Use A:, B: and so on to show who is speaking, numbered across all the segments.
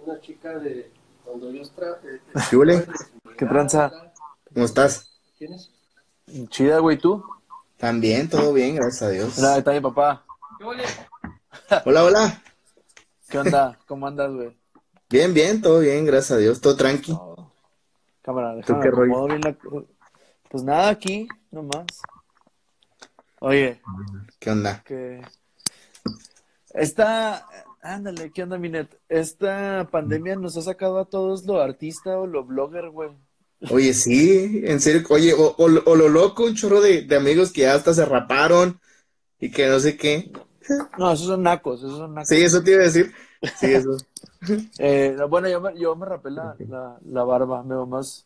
A: una chica de cuando yo
B: ¿Qué huele?
C: ¿Qué tranza?
B: ¿Cómo estás?
A: ¿Quién es?
C: Chida, güey, ¿tú?
B: También, todo bien, gracias a
C: Mira, ahí
B: Dios.
C: está mi papá.
A: ¿Qué huele?
B: Hola, hola.
C: ¿Qué onda? ¿Cómo andas, güey?
B: Bien, bien, todo bien, gracias a Dios, todo
C: Es
B: tranqui.
C: todo. Cámara,
B: ¿Tú
C: déjame
B: qué rollo?
C: acomodo bien la... Pues nada, aquí, nomás. Oye,
B: ¿Qué onda?
C: que... Esta... Ándale, ¿qué onda, Minet? Esta pandemia nos ha sacado a todos lo artista o lo blogger, güey.
B: Oye, sí, en serio, oye, o lo loco, un chorro de amigos que ya hasta se raparon y que no sé qué.
C: No, esos son nacos, esos son
B: Sí,
C: nacos.
B: eso te iba a decir. Sí, eso.
C: Bueno, yo me rapé la barba, me veo más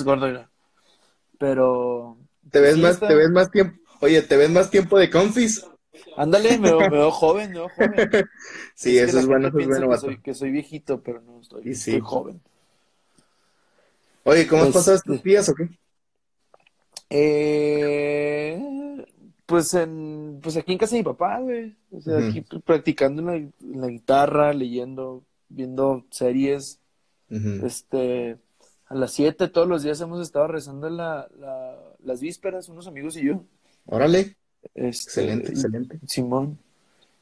C: gordo, mira. Pero, pues sí,
B: Te ves
C: está...
B: más tiempo, oye, te ves más tiempo de confis.
C: Ándale, me veo joven, me veo joven.
B: Sí,
C: Es que la gente
B: eso es
C: piensa
B: bueno, vato.
C: que soy viejito, pero no,
B: Y
C: estoy
B: sí.
C: joven.
B: Oye, ¿cómo has pasado estos
C: Este,
B: días o qué?
C: pues aquí en casa de mi papá, güey. O sea,
B: Ujú,
C: aquí practicando en la guitarra, leyendo, viendo series.
B: ujú.
C: Este, a las 7 todos los días hemos estado rezando las vísperas, unos amigos y yo.
B: Órale, excelente,
C: Y
B: excelente.
C: Simón.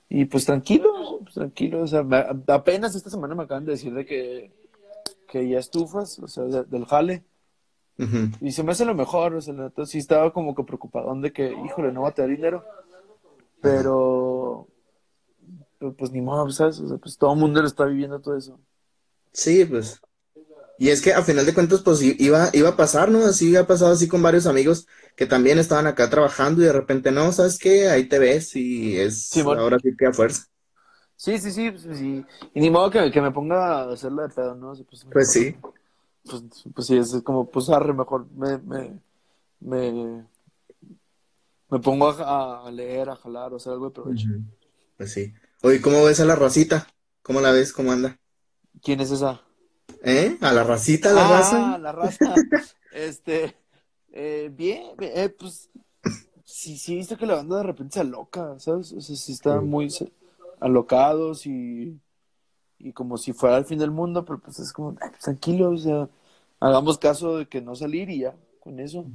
C: Y pues tranquilo. O sea, apenas esta semana me acaban de decir de que ya estufas, o sea, del jale.
B: Ujú.
C: Y se me hace lo mejor, o sea, la neta, sí estaba como que preocupadón de que, híjole, no va a tener dinero,
B: Ajá.
C: pero, pues ni modo, ¿sabes? O sea, pues todo el mundo lo está viviendo todo eso.
B: Sí, pues. Y es que a final de cuentas, pues iba a pasar, ¿no? Así ha pasado así con varios amigos que también estaban acá trabajando y de repente, no, ¿sabes qué? Ahí te ves y es
C: Simón,
B: ahora sí que a fuerza.
C: sí, pues, sí. Y ni modo que me ponga a hacerla de pedo, ¿no? O sea, pues
B: Pues
C: mejor,
B: sí.
C: pues, pues sí, es como, pues arre, mejor me, me pongo a leer, a jalar, o hacer algo de provecho.
B: Ujú. Pues sí. Oye, ¿cómo ves a la racita? ¿Cómo la ves? ¿Cómo anda?
C: ¿Quién es esa?
B: ¿Eh? ¿A la racita, a la raza?
C: La raza. Este, pues sí, he visto que la banda de repente se aloca, ¿sabes? O sea, sí están
B: Sí.
C: muy alocados y como si fuera el fin del mundo, pero pues es como, "Ay, pues, tranquilo, o sea, hagamos caso de que no salir y ya, con eso.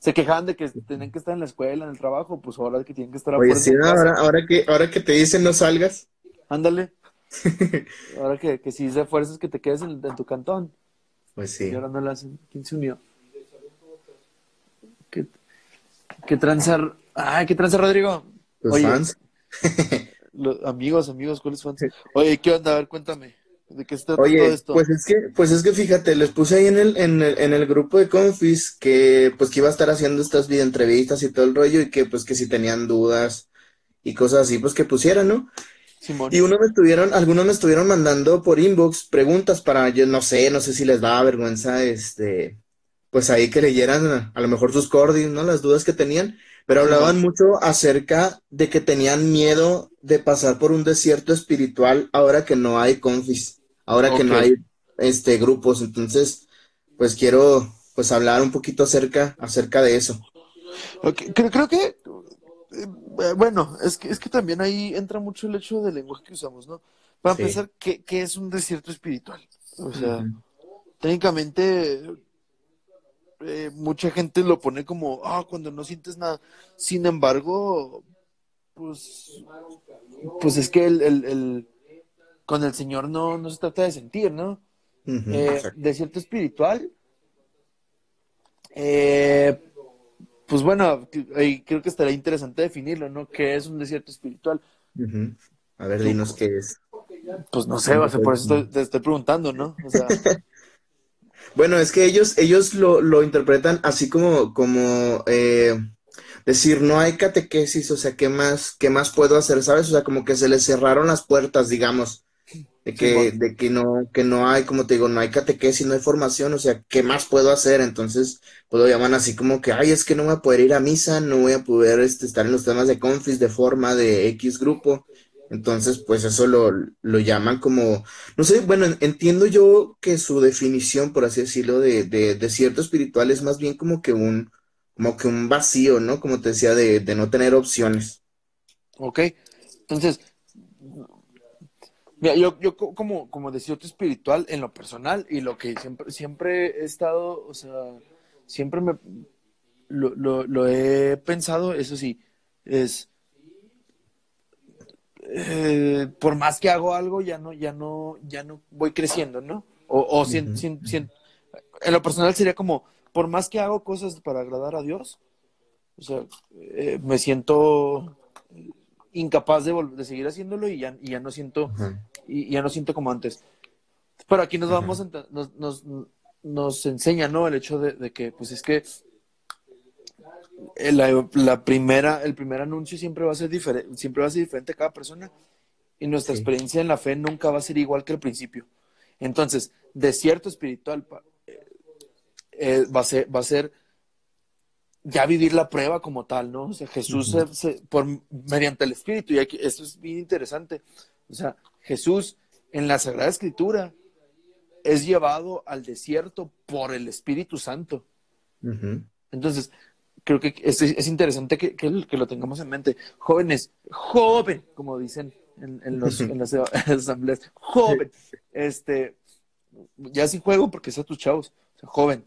C: Se quejaban de que tenían que estar en la escuela, en el trabajo, pues ahora que tienen que estar a
B: Oye,
C: fuerza
B: sí,
C: en casa.
B: ahora que te dicen no salgas.
C: Ándale, ahora que si de fuerzas que te quedes en tu cantón.
B: Pues
C: Y
B: sí.
C: ahora no la hacen. ¿Quién se unió? ¿Qué, qué tranza? Ay, ¿qué tranza, Rodrigo?
B: Tus
C: Oye,
B: fans.
C: amigos, ¿cuáles fans? Oye, ¿qué onda? A ver, cuéntame. ¿De qué se trata todo
B: Oye,
C: esto?
B: pues es que fíjate, les puse ahí en el grupo de confis que pues que iba a estar haciendo estas videoentrevistas y todo el rollo y que pues que si tenían dudas y cosas así, pues que pusieran, ¿no?
C: Simón.
B: Y algunos me estuvieron mandando por inbox preguntas para, yo no sé si les daba vergüenza, pues ahí que leyeran a lo mejor sus cordis, ¿no? Las dudas que tenían, pero
C: Simón.
B: hablaban mucho acerca de que tenían miedo de pasar por un desierto espiritual ahora que no hay confis, ahora que
C: Ok.
B: no hay, grupos, entonces, pues quiero, pues hablar un poquito acerca de eso.
C: Ok, creo que, bueno, es que también ahí entra mucho el hecho del lenguaje que usamos, ¿no? Para
B: Sí.
C: empezar, ¿qué es un desierto espiritual? O sea,
B: Ujú.
C: técnicamente, mucha gente lo pone como, cuando no sientes nada. Sin embargo, pues, pues es que con el Señor no se trata de sentir, ¿no?
B: Ujú, exacto.
C: Desierto espiritual, eh, pues bueno, ahí creo que estaría interesante definirlo, ¿no? ¿Qué es un desierto espiritual?
B: Ujú. A ver,
C: Tú,
B: dinos qué es.
C: pues no sé,
B: ¿Cómo
C: o
B: lo
C: sea, por
B: puedes
C: eso
B: definir?
C: te estoy preguntando, ¿no? O sea,
B: Bueno, es que ellos lo interpretan así como decir, no hay catequesis, o sea, qué más puedo hacer, ¿sabes? O sea, como que se les cerraron las puertas, digamos,
C: Simón,
B: de que no hay, como te digo, no hay catequesis, no hay formación, o sea, ¿qué más puedo hacer? Entonces, pues lo llaman así como que, ay, es que no voy a poder ir a misa, no voy a poder estar en los temas de confis, de forma, de X grupo. Entonces, pues eso lo llaman como, no sé, bueno, entiendo yo que su definición, por así decirlo, de desierto espiritual es más bien como que un vacío, ¿no? Como te decía, de no tener opciones.
C: ok. Entonces, Mira, como desierto espiritual en lo personal y lo que siempre he estado, o sea, siempre lo he pensado, eso sí, es por más que hago algo, ya no voy creciendo, ¿no?
B: Ujú,
C: En lo personal sería como, por más que hago cosas para agradar a Dios, o sea, me siento incapaz de seguir haciéndolo y ya no siento,
B: ajá,
C: y ya no siento como antes. Pero aquí
B: ajá,
C: nos enseña, ¿no? El hecho de que, pues es que el primer anuncio siempre va a ser diferente, siempre va a ser diferente a cada persona y nuestra
B: sí.
C: experiencia en la fe nunca va a ser igual que el principio. Entonces, desierto espiritual va a ser ya vivir la prueba como tal, ¿no? O sea, Jesús
B: Ujú,
C: mediante el Espíritu, y aquí, esto es bien interesante, o sea, Jesús en la Sagrada Escritura es llevado al desierto por el Espíritu Santo.
B: ujú.
C: Entonces, creo que es interesante que lo tengamos en mente. Jóvenes, joven, como dicen en las asambleas, joven, este, ya sin juego porque es a tus chavos, o sea, joven,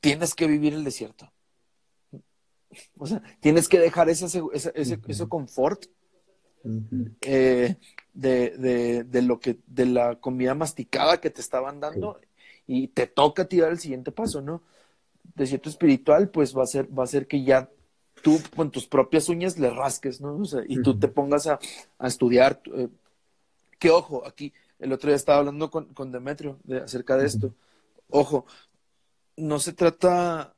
C: tienes que vivir el desierto. O sea, tienes que dejar ese confort
B: Ujú,
C: eh, de la comida masticada que te estaban
B: sí.
C: dando y te toca tirar el siguiente paso, ¿no? Desierto espiritual, pues va a ser que ya tú con tus propias uñas le rasques, ¿no? O sea, y tú te
B: Ujú,
C: pongas a estudiar. Que ojo, aquí el otro día estaba hablando con Demetrio acerca de
B: ujú,
C: esto. Ojo, no se trata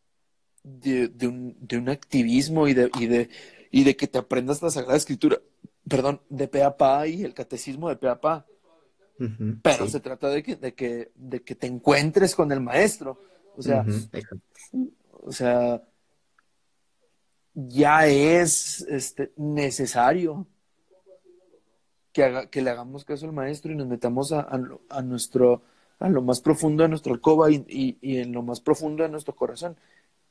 C: de un activismo y de que te aprendas la Sagrada Escritura, perdón, de pe a pa y el catecismo de pe a pa,
B: ujú,
C: pero se
B: sí.
C: trata de que te encuentres con el maestro. O sea,
B: Ujú, exacto.
C: o sea, ya es necesario que le hagamos caso al maestro y nos metamos a lo más profundo de nuestra alcoba y en lo más profundo de nuestro corazón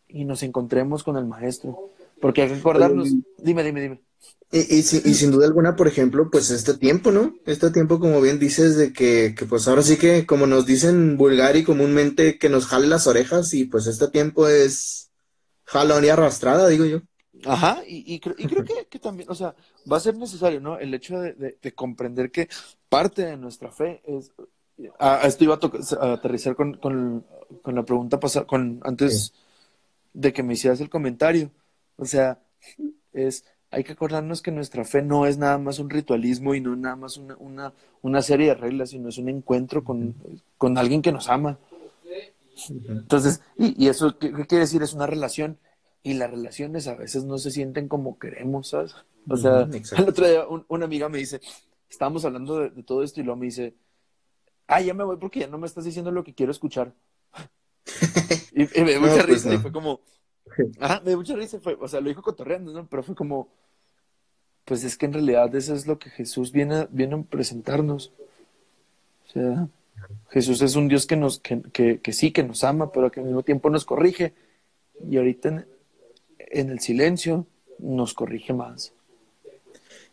C: y nos encontremos con el maestro. Porque hay que acordarnos,
B: Oye,
C: dime.
B: y sin duda alguna, por ejemplo, pues este tiempo, ¿no? Este tiempo, como bien dices, de que pues ahora sí que, como nos dicen vulgar y comúnmente, que nos jale las orejas y pues este tiempo es jalón y arrastrada, digo yo.
C: Ajá, y creo que también, o sea, va a ser necesario, ¿no? El hecho de comprender que parte de nuestra fe es. Esto iba a aterrizar con la pregunta pasada,
B: Sí.
C: antes de que me hicieras el comentario. O sea, hay que acordarnos que nuestra fe no es nada más un ritualismo y no nada más una serie de reglas, sino es un encuentro
B: Ujú,
C: con alguien que nos ama.
B: ujú,
C: Entonces, y eso, ¿qué quiere decir? Es una relación. Y las relaciones a veces no se sienten como queremos, ¿sabes? O sea,
B: ujú,
C: el
B: exacto.
C: otro día una amiga me dice, estábamos hablando de todo esto y luego me dice, ya me voy porque ya no me estás diciendo lo que quiero escuchar. Y me dio mucha
B: No, pues
C: risa y
B: no.
C: fue como, me dio mucha risa, o sea, lo dijo cotorreando, ¿no? Pero fue como, pues es que en realidad eso es lo que Jesús viene a presentarnos. O sea, Jesús es un Dios que sí, que nos ama, pero que al mismo tiempo nos corrige. Y ahorita en el silencio nos corrige más.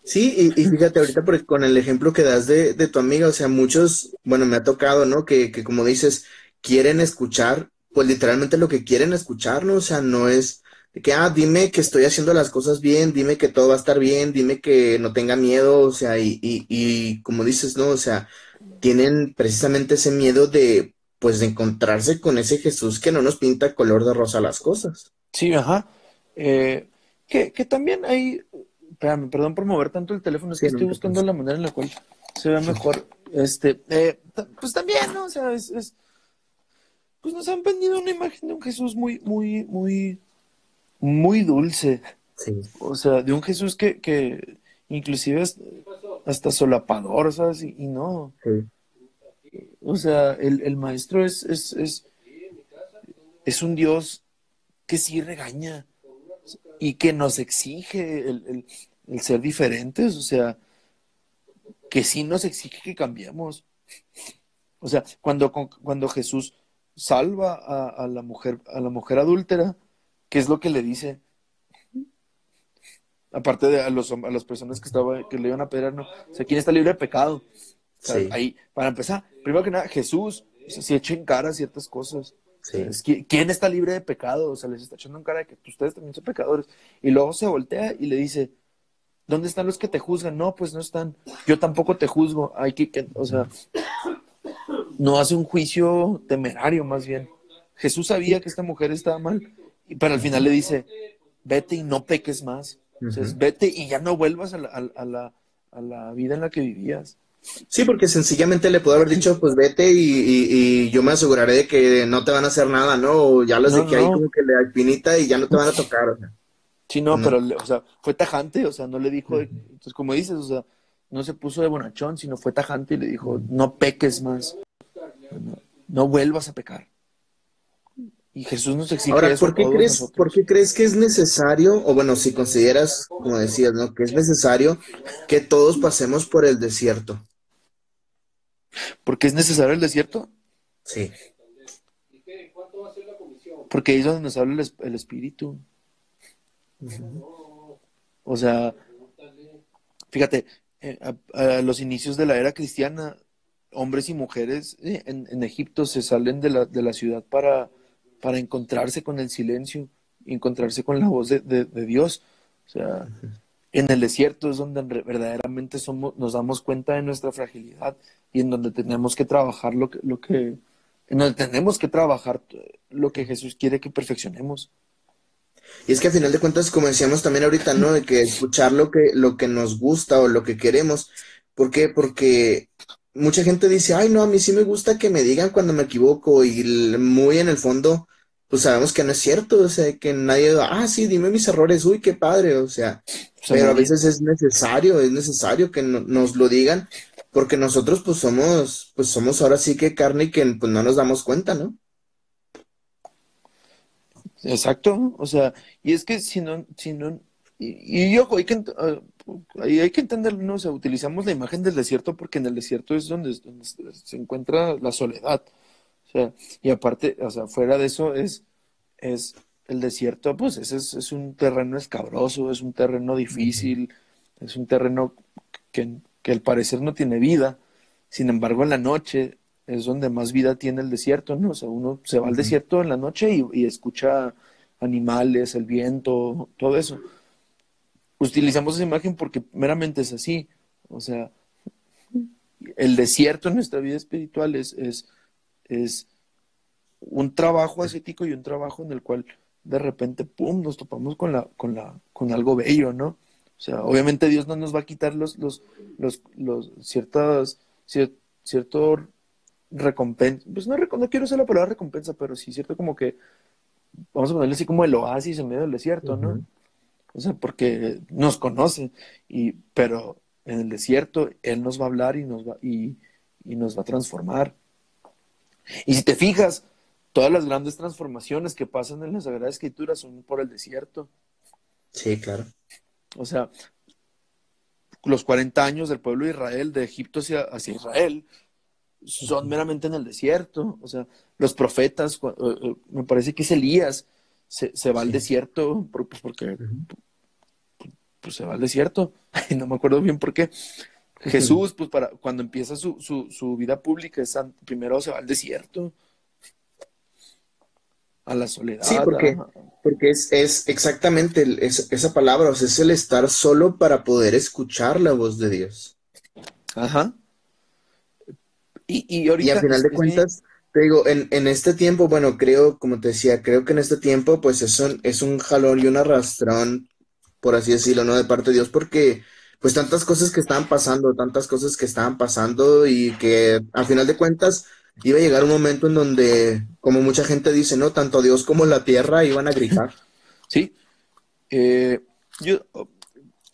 B: Sí, y fíjate ahorita porque con el ejemplo que das de tu amiga, o sea, muchos, bueno, me ha tocado, ¿no? Que como dices, quieren escuchar, pues literalmente lo que quieren escuchar, ¿no? O sea, no es de que, dime que estoy haciendo las cosas bien, dime que todo va a estar bien, dime que no tenga miedo, o sea, y como dices, ¿no? O sea, tienen precisamente ese miedo de, pues, de encontrarse con ese Jesús que no nos pinta color de rosa las cosas.
C: Sí, ajá. Eh, que también hay, espérame, perdón por mover tanto el teléfono, es que
B: Sí, no
C: estoy
B: te
C: buscando
B: pasa.
C: la manera en la cual se ve
B: Sí,
C: mejor. Pues también, ¿no? O sea, pues nos han vendido una imagen de un Jesús muy, muy, muy, muy dulce.
B: sí,
C: O sea, de un Jesús que inclusive es hasta solapador, ¿sabes? Y no.
B: sí.
C: O sea, el maestro es un Dios que sí regaña y que nos exige el ser diferentes, o sea, que sí nos exige que cambiemos. O sea, cuando Jesús salva a la mujer adúltera, ¿qué es lo que le dice? aparte de a las personas que le iban a pedir, ¿no? O sea, ¿quién está libre de pecado? O sea,
B: Sí,
C: ahí, para empezar, primero que nada, Jesús, o sea, sí echa en cara ciertas cosas. O sea,
B: sí.
C: ¿quién está libre de pecado? O sea, les está echando en cara de que ustedes también son pecadores. Y luego se voltea y le dice, ¿dónde están los que te juzgan? No, pues no están. Yo tampoco te juzgo. O sea, no hace un juicio temerario, más bien. Jesús sabía que esta mujer estaba mal, pero al final le dice, vete y no peques más. O sea,
B: Ujú.
C: vete y ya no vuelvas a la vida en la que vivías.
B: Sí, porque sencillamente le puedo haber dicho, pues vete y yo me aseguraré de que no te van a hacer nada, ¿no? O ya los
C: No,
B: de que hay
C: no,
B: como que la espinita y ya no te van a tocar, o sea,
C: sí,
B: pues
C: no,
B: no.
C: pero, o sea, fue tajante, o sea, no le dijo,
B: Ujú,
C: entonces, como dices, o sea, no se puso de bonachón, sino fue tajante y le dijo,
B: ujú.
C: no peques más, no vuelvas a pecar. Y Jesús nos exige
B: Ahora,
C: eso a todos
B: por
C: nosotros.
B: qué crees que es necesario, o bueno, si consideras, como decías, ¿no? Que es necesario que todos pasemos por el desierto?
C: ¿Por qué es necesario el desierto?
B: Sí.
C: Porque ahí es donde nos habla el Espíritu.
B: Ujú,
C: O sea, fíjate, a los inicios de la era cristiana, hombres y mujeres en Egipto se salen de la ciudad para encontrarse con el silencio, y encontrarse con la voz de Dios. O sea,
B: ujú.
C: en el desierto es donde verdaderamente nos damos cuenta de nuestra fragilidad y en donde tenemos que trabajar en donde tenemos que trabajar lo que Jesús quiere que perfeccionemos.
B: Y es que a final de cuentas, como decíamos también ahorita, ¿no? De que escuchar lo que nos gusta o lo que queremos. ¿Por qué? Porque mucha gente dice, ay, no, a mí sí me gusta que me digan cuando me equivoco y muy en el fondo, pues sabemos que no es cierto, o sea, que nadie, ah, sí, dime mis errores, uy, qué padre, o sea,
C: O sea,
B: pero a
C: nadie.
B: veces es necesario que nos lo digan, porque nosotros pues somos ahora sí que carne y que pues no nos damos cuenta, ¿no?
C: Exacto, o sea, y es que si no, y ojo, ahí hay que entenderlo, ¿no? O sea, utilizamos la imagen del desierto porque en el desierto es donde se encuentra la soledad, o sea, y aparte, o sea, fuera de eso es el desierto, pues es un terreno escabroso, es un terreno
B: Ujú,
C: difícil, es un terreno que al parecer no tiene vida. Sin embargo, en la noche es donde más vida tiene el desierto, ¿no? O sea, uno se va al
B: ujú.
C: desierto en la noche y escucha animales, el viento, todo eso. Utilizamos esa imagen porque meramente es así. O sea, el desierto en nuestra vida espiritual es un trabajo ascético y un trabajo en el cual de repente, pum, nos topamos con algo bello, ¿no? O sea, obviamente Dios no nos va a quitar cierto recompensa, pues no quiero usar la palabra recompensa, pero sí cierto como que, vamos a ponerle así como el oasis en medio del desierto, ¿no?
B: Ujú.
C: O sea, porque nos conoce, pero en el desierto Él nos va a hablar y nos va a transformar. Y si te fijas, todas las grandes transformaciones que pasan en la Sagrada Escritura son por el desierto.
B: Sí, claro.
C: O sea, los 40 años del pueblo de Israel, de Egipto hacia Israel, son meramente en el desierto. O sea, los profetas, me parece que es Elías, se va al
B: Sí.
C: desierto pues porque
B: Ujú.
C: pues, se va al desierto. No me acuerdo bien por qué. Jesús, pues cuando empieza su vida pública, primero se va al desierto, a la
B: Sí,
C: soledad.
B: porque es exactamente esa palabra, o sea, es el estar solo para poder escuchar la voz de Dios.
C: Ajá. Y
B: Y a
C: ahorita
B: final de
C: es bien.
B: cuentas, te digo, en este tiempo, bueno, creo, como te decía, creo que en este tiempo, pues es un jalón y un arrastrón, por así decirlo, ¿no? De parte de Dios, porque pues tantas cosas que estaban pasando, tantas cosas que estaban pasando y que a final de cuentas iba a llegar un momento en donde, como mucha gente dice, ¿no? Tanto Dios como la tierra iban a gritar.
C: Sí, eh, yo,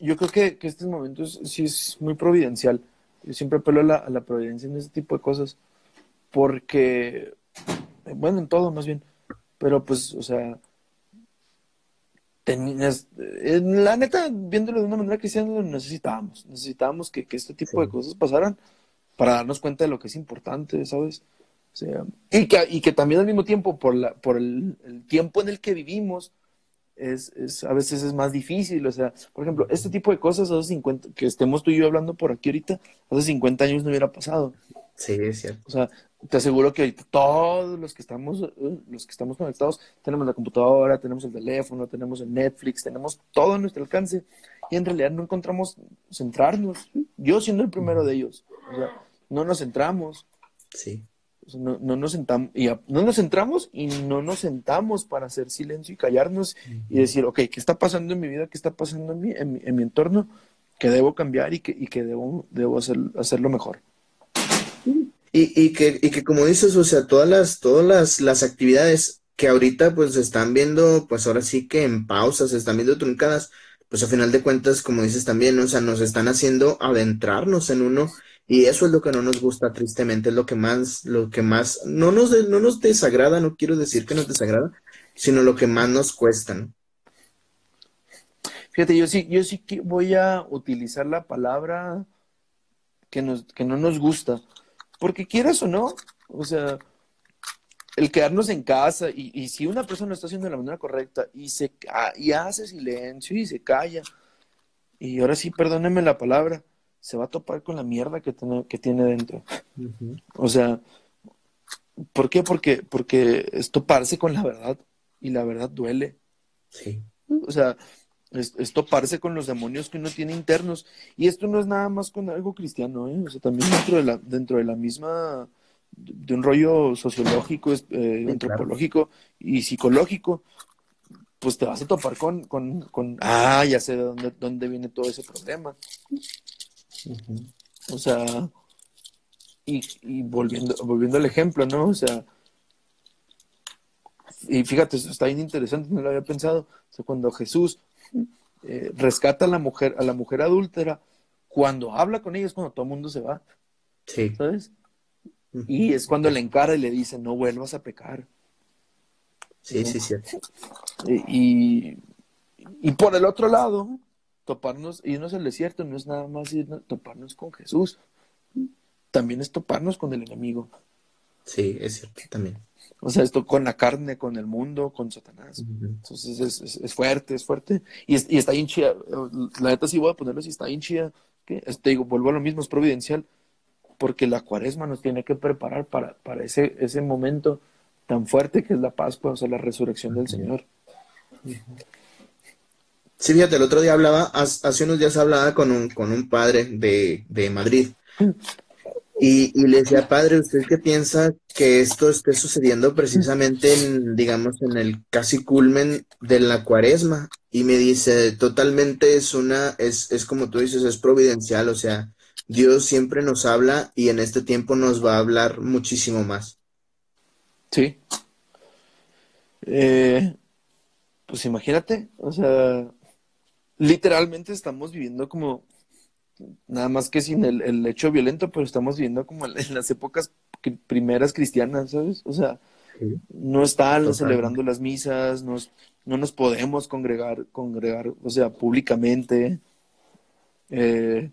C: yo creo que estos momentos sí es muy providencial. Yo siempre apelo a la providencia en este tipo de cosas, porque, bueno, en todo más bien, pero pues, o sea, la neta, viéndolo de una manera cristiana, lo necesitábamos que este tipo de
B: Sí.
C: cosas pasaran para darnos cuenta de lo que es importante, ¿sabes? O sea, y que también al mismo tiempo, por el tiempo en el que vivimos, a veces es más difícil. O sea, por ejemplo, este tipo de cosas hace 50, que estemos tú y yo hablando por aquí ahorita, hace 50 años no hubiera pasado.
B: Sí, es cierto.
C: O sea, te aseguro que ahorita todos los que estamos conectados, tenemos la computadora, tenemos el teléfono, tenemos el Netflix, tenemos todo a nuestro alcance y en realidad no encontramos centrarnos. Yo siendo el primero de ellos, o sea, no nos centramos.
B: Sí.
C: O sea, no nos sentamos, no nos centramos y no nos sentamos para hacer silencio y callarnos y decir, ok, ¿qué está pasando en mi vida? ¿Qué está pasando en mi entorno? ¿Que debo cambiar y que debo hacerlo mejor?
B: Y que como dices, o sea, todas las actividades que ahorita pues se están viendo, pues ahora sí que en pausa, se están viendo truncadas, pues a final de cuentas, como dices también, o sea, nos están haciendo adentrarnos en uno, y eso es lo que no nos gusta, tristemente, es lo que más, no nos desagrada, no quiero decir que nos desagrada, sino lo que más nos cuesta, ¿no?
C: Fíjate, yo sí que voy a utilizar la palabra que no nos gusta, porque quieras o no, o sea, el quedarnos en casa y si una persona lo está haciendo de la manera correcta y hace silencio y se calla, y ahora sí, perdónenme la palabra, se va a topar con la mierda que tiene dentro.
B: Ujú.
C: O sea, ¿por qué? Porque es toparse con la verdad y la verdad duele.
B: Sí,
C: O sea, es toparse con los demonios que uno tiene internos. Y esto no es nada más con algo cristiano, ¿eh? O sea, también dentro de la misma, de un rollo sociológico,
B: sí, claro.
C: antropológico y psicológico, pues te vas a topar ya sé de dónde viene todo ese problema.
B: Ujú.
C: O sea, y volviendo al ejemplo, ¿no? O sea, y fíjate, eso está bien interesante, no lo había pensado. O sea, cuando Jesús rescata a la mujer adúltera, cuando habla con ella es cuando todo el mundo se va,
B: Sí.
C: ¿sabes?
B: Ujú.
C: Y es cuando le encara y le dice, no vuelvas a pecar. O
B: Sí,
C: sea,
B: sí, cierto.
C: y, y por el otro lado, irnos al desierto no es nada más toparnos con Jesús, también es toparnos con el enemigo.
B: Sí, es cierto también.
C: O sea, esto con la carne, con el mundo, con Satanás.
B: Ujú.
C: Entonces es fuerte, es fuerte. Y está bien chida. La neta sí voy a ponerlo así, está bien chida. Te digo, vuelvo a lo mismo, es providencial. Porque la cuaresma nos tiene que preparar para ese momento tan fuerte que es la Pascua, o sea, la resurrección del
B: Ujú.
C: Señor.
B: Sí, fíjate, el otro día hace unos días hablaba con un padre de Madrid y le decía, padre, ¿usted qué piensa que esto esté sucediendo precisamente digamos, en el casi culmen de la cuaresma? Y me dice, totalmente es como tú dices, es providencial, o sea, Dios siempre nos habla y en este tiempo nos va a hablar muchísimo más.
C: Sí. Eh, pues imagínate, o sea, literalmente estamos viviendo como, nada más que sin el hecho violento, pero estamos viviendo como en las épocas primeras cristianas, ¿sabes? O sea,
B: Sí,
C: no están
B: totalmente.
C: celebrando las misas, no nos podemos congregar, o sea, públicamente. Eh,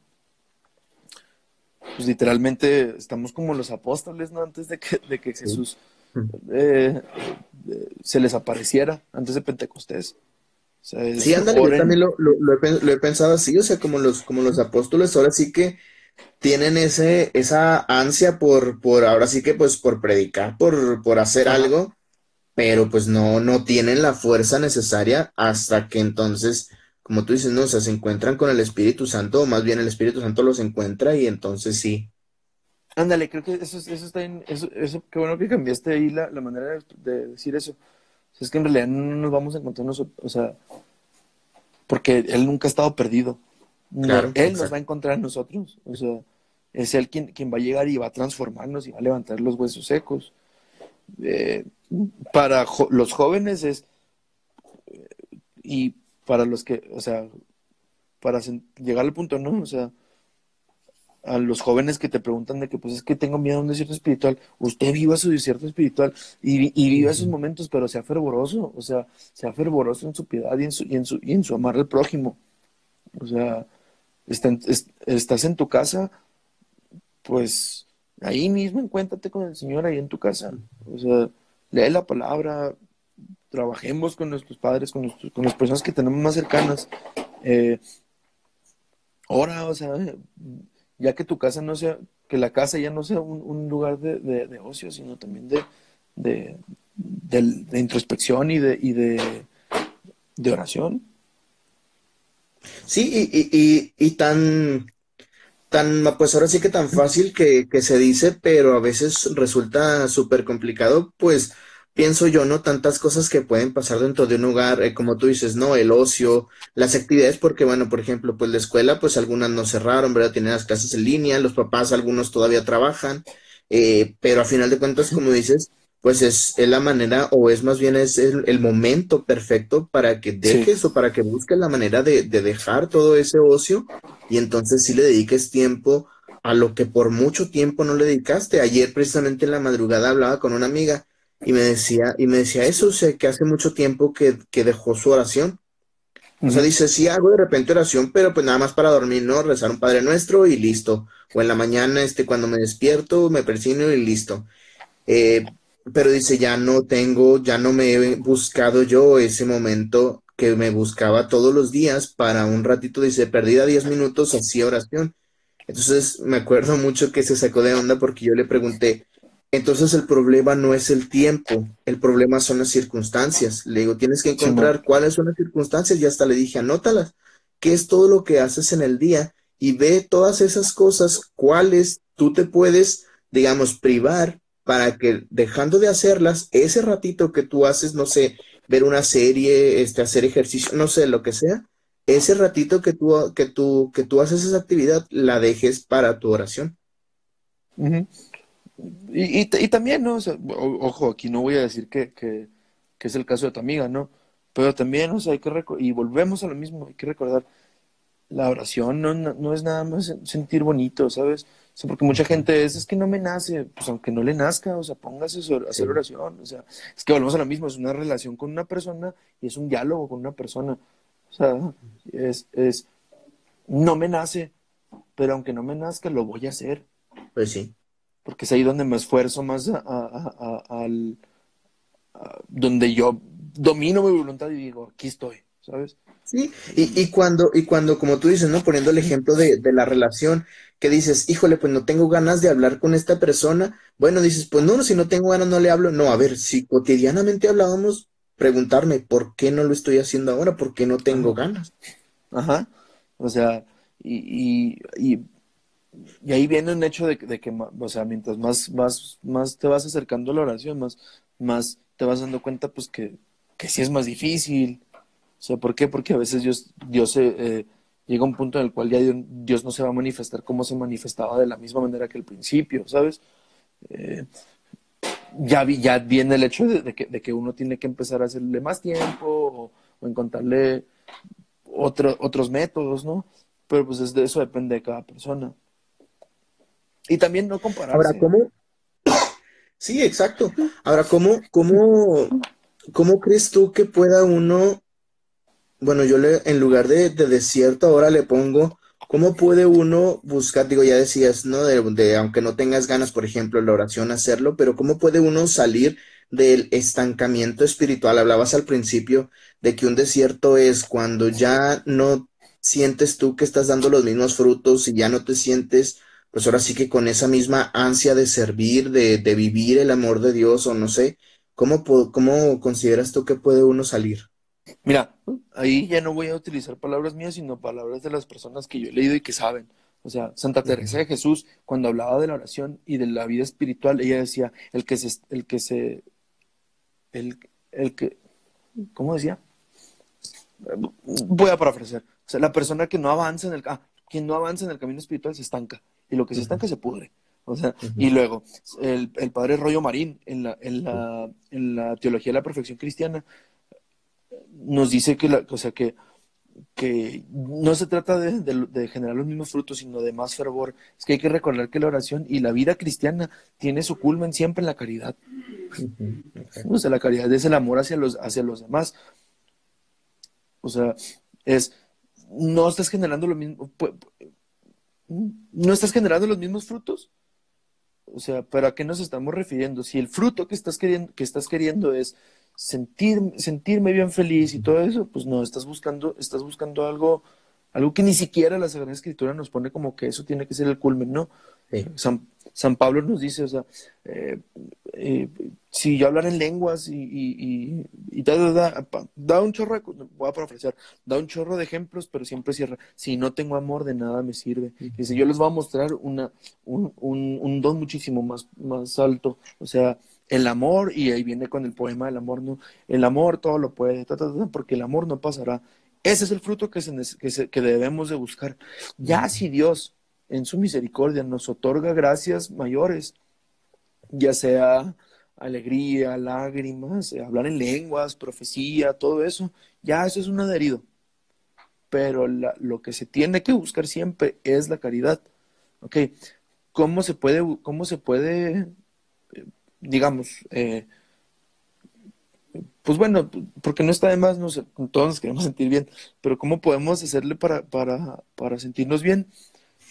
C: pues literalmente estamos como los apóstoles, ¿no? Antes de que
B: Sí.
C: Jesús eh, se les apareciera, antes de Pentecostés. O sea,
B: Sí, ándale, yo
C: oren.
B: también lo he pensado así, o sea, como los apóstoles, ahora sí que tienen esa ansia por ahora sí que pues por predicar, por hacer
C: Ajá.
B: algo, pero pues no tienen la fuerza necesaria hasta que entonces, como tú dices, no, o sea, se encuentran con el Espíritu Santo, o más bien el Espíritu Santo los encuentra y entonces sí,
C: Ándale, creo que eso está bien. Eso, qué bueno que cambiaste ahí la manera de decir eso. O sea, es que en realidad no nos vamos a encontrar nosotros, o sea, porque Él nunca ha estado perdido. No,
B: claro,
C: Él nos va a
B: exacto.
C: encontrar a nosotros. O sea, es Él quien va a llegar y va a transformarnos y va a levantar los huesos secos. Eh, para los jóvenes y para los que, o sea, para llegar al punto, ¿no? O sea, a los jóvenes que te preguntan de que, pues es que tengo miedo a un desierto espiritual, usted viva su desierto espiritual y viva esos
B: Ujú.
C: momentos, pero sea fervoroso, o sea, sea fervoroso en su piedad y en su amar al prójimo. O sea, estás en tu casa, pues ahí mismo encuéntrate con el Señor ahí en tu casa. O sea, lee la palabra, trabajemos con nuestros padres, con las personas que tenemos más cercanas. Ora, o sea, ya que tu casa no sea, que la casa ya no sea un lugar de ocio, sino también de, de introspección de oración.
B: Sí, y tan, pues ahora sí que tan fácil que se dice, pero a veces resulta súper complicado, pues pienso yo, ¿no? Tantas cosas que pueden pasar dentro de un hogar, como tú dices, ¿no? El ocio, las actividades, porque bueno, por ejemplo, pues la escuela, pues algunas no cerraron, ¿verdad? Tienen las clases en línea, los papás, algunos todavía trabajan, pero a final de cuentas, como dices, pues es la manera, o es más bien es el momento perfecto para que
C: Sí.
B: dejes o para que busques la manera de dejar todo ese ocio y entonces sí le dediques tiempo a lo que por mucho tiempo no le dedicaste. Ayer precisamente en la madrugada hablaba con una amiga y me decía eso, o sea, que hace mucho tiempo que dejó su oración. O sea,
C: Ujú.
B: dice, sí hago de repente oración, pero pues nada más para dormir, ¿no? Rezar un Padre Nuestro y listo. O en la mañana, cuando me despierto, me persino y listo. Eh, pero dice, ya no tengo, ya no me he buscado yo ese momento que me buscaba todos los días para un ratito, dice, perdida 10 minutos, hacía oración. Entonces me acuerdo mucho que se sacó de onda porque yo le pregunté, entonces el problema no es el tiempo, el problema son las circunstancias. Le digo, tienes que
C: Simón.
B: encontrar cuáles son las circunstancias y hasta le dije, anótalas, qué es todo lo que haces en el día y ve todas esas cosas, cuáles tú te puedes, digamos, privar para que dejando de hacerlas, ese ratito que tú haces, no sé, ver una serie, hacer ejercicio, no sé, lo que sea, ese ratito que tú haces esa actividad, la dejes para tu oración.
C: Ujú. Y también, ¿no? O sea, ojo, aquí no voy a decir que es el caso de tu amiga, ¿no? Pero también, o sea, hay que y volvemos a lo mismo, hay que recordar, la oración no es nada más sentir bonito, ¿sabes? O sea, porque mucha gente es que no me nace, pues aunque no le nazca, o sea, póngase a hacer
B: Sí,
C: oración, o sea, es que volvemos a lo mismo, es una relación con una persona y es un diálogo con una persona, o sea, no me nace, pero aunque no me nazca, lo voy a hacer,
B: pues sí.
C: porque es ahí donde me esfuerzo más donde yo domino mi voluntad y digo, aquí estoy, ¿sabes?
B: Sí, y cuando, como tú dices, ¿no? Poniendo el ejemplo de la relación, que dices, híjole, pues no tengo ganas de hablar con esta persona. Bueno, dices, pues no, si no tengo ganas, no le hablo. No, a ver, si cotidianamente hablábamos, preguntarme, ¿por qué no lo estoy haciendo ahora? ¿Por qué no tengo
C: Ajá,
B: ganas?
C: ajá. O sea, y ahí viene un hecho de que, o sea, mientras más te vas acercando a la oración, más te vas dando cuenta, pues, que sí es más difícil. O sea, ¿por qué? Porque a veces Dios llega a un punto en el cual ya Dios no se va a manifestar como se manifestaba de la misma manera que al principio, ¿sabes? Eh, ya viene el hecho de que uno tiene que empezar a hacerle más tiempo o encontrarle otros métodos, ¿no? Pero pues de eso depende de cada persona. Y también no
B: Ahora,
C: compararse.
B: ¿cómo? Sí, exacto. Ahora, ¿cómo crees tú que pueda uno? Bueno, en lugar de desierto, ahora le pongo, ¿cómo puede uno buscar? Digo, ya decías, ¿no? Aunque no tengas ganas, por ejemplo, la oración, hacerlo, pero ¿cómo puede uno salir del estancamiento espiritual? Hablabas al principio de que un desierto es cuando ya no sientes tú que estás dando los mismos frutos y ya no te sientes, pues ahora sí que con esa misma ansia de servir, de vivir el amor de Dios, o no sé, ¿cómo consideras tú que puede uno salir?
C: Mira, ahí ya no voy a utilizar palabras mías, sino palabras de las personas que yo he leído y que saben. O sea, Santa Teresa de Jesús, cuando hablaba de la oración y de la vida espiritual, ella decía, el, el que, ¿cómo decía? Voy a parafrasear. O sea, la persona que no avanza quien no avanza en el camino espiritual se estanca. Y lo que se
B: Ujú,
C: estanca se pudre. O sea, y
B: ujú.
C: luego, el padre Rollo Marín, en la teología de la perfección cristiana, nos dice o sea, que no se trata de generar los mismos frutos, sino de más fervor. Es que hay que recordar que la oración y la vida cristiana tiene su culmen siempre en la caridad.
B: Ujú,
C: O
B: exacto.
C: sea, la caridad es el amor hacia los demás. O sea, es, no estás generando lo mismo, no estás generando los mismos frutos. O sea, ¿pero a qué nos estamos refiriendo? Si el fruto que estás queriendo es sentirme bien feliz y todo eso, pues no, estás buscando algo que ni siquiera la Sagrada Escritura nos pone como que eso tiene que ser el culmen, ¿no?
B: Sí,
C: San Pablo nos dice, o sea, si yo hablar en lenguas y da un chorro voy a parafrasear, da un chorro de ejemplos, pero siempre cierra, si no tengo amor, de nada me sirve. Dice, yo les voy a mostrar un don muchísimo más alto, o sea, el amor, y ahí viene con el poema del amor, ¿no? El amor todo lo puede, porque el amor no pasará. Ese es el fruto que debemos de buscar. Ya si Dios en su misericordia nos otorga gracias mayores, ya sea alegría, lágrimas, hablar en lenguas, profecía, todo eso, ya eso es un adherido. Pero lo que se tiene que buscar siempre es la caridad. ¿Ok? ¿Cómo se puede, digamos, pues bueno, porque no está de más, no sé, todos nos queremos sentir bien, pero ¿cómo podemos hacerle para sentirnos bien?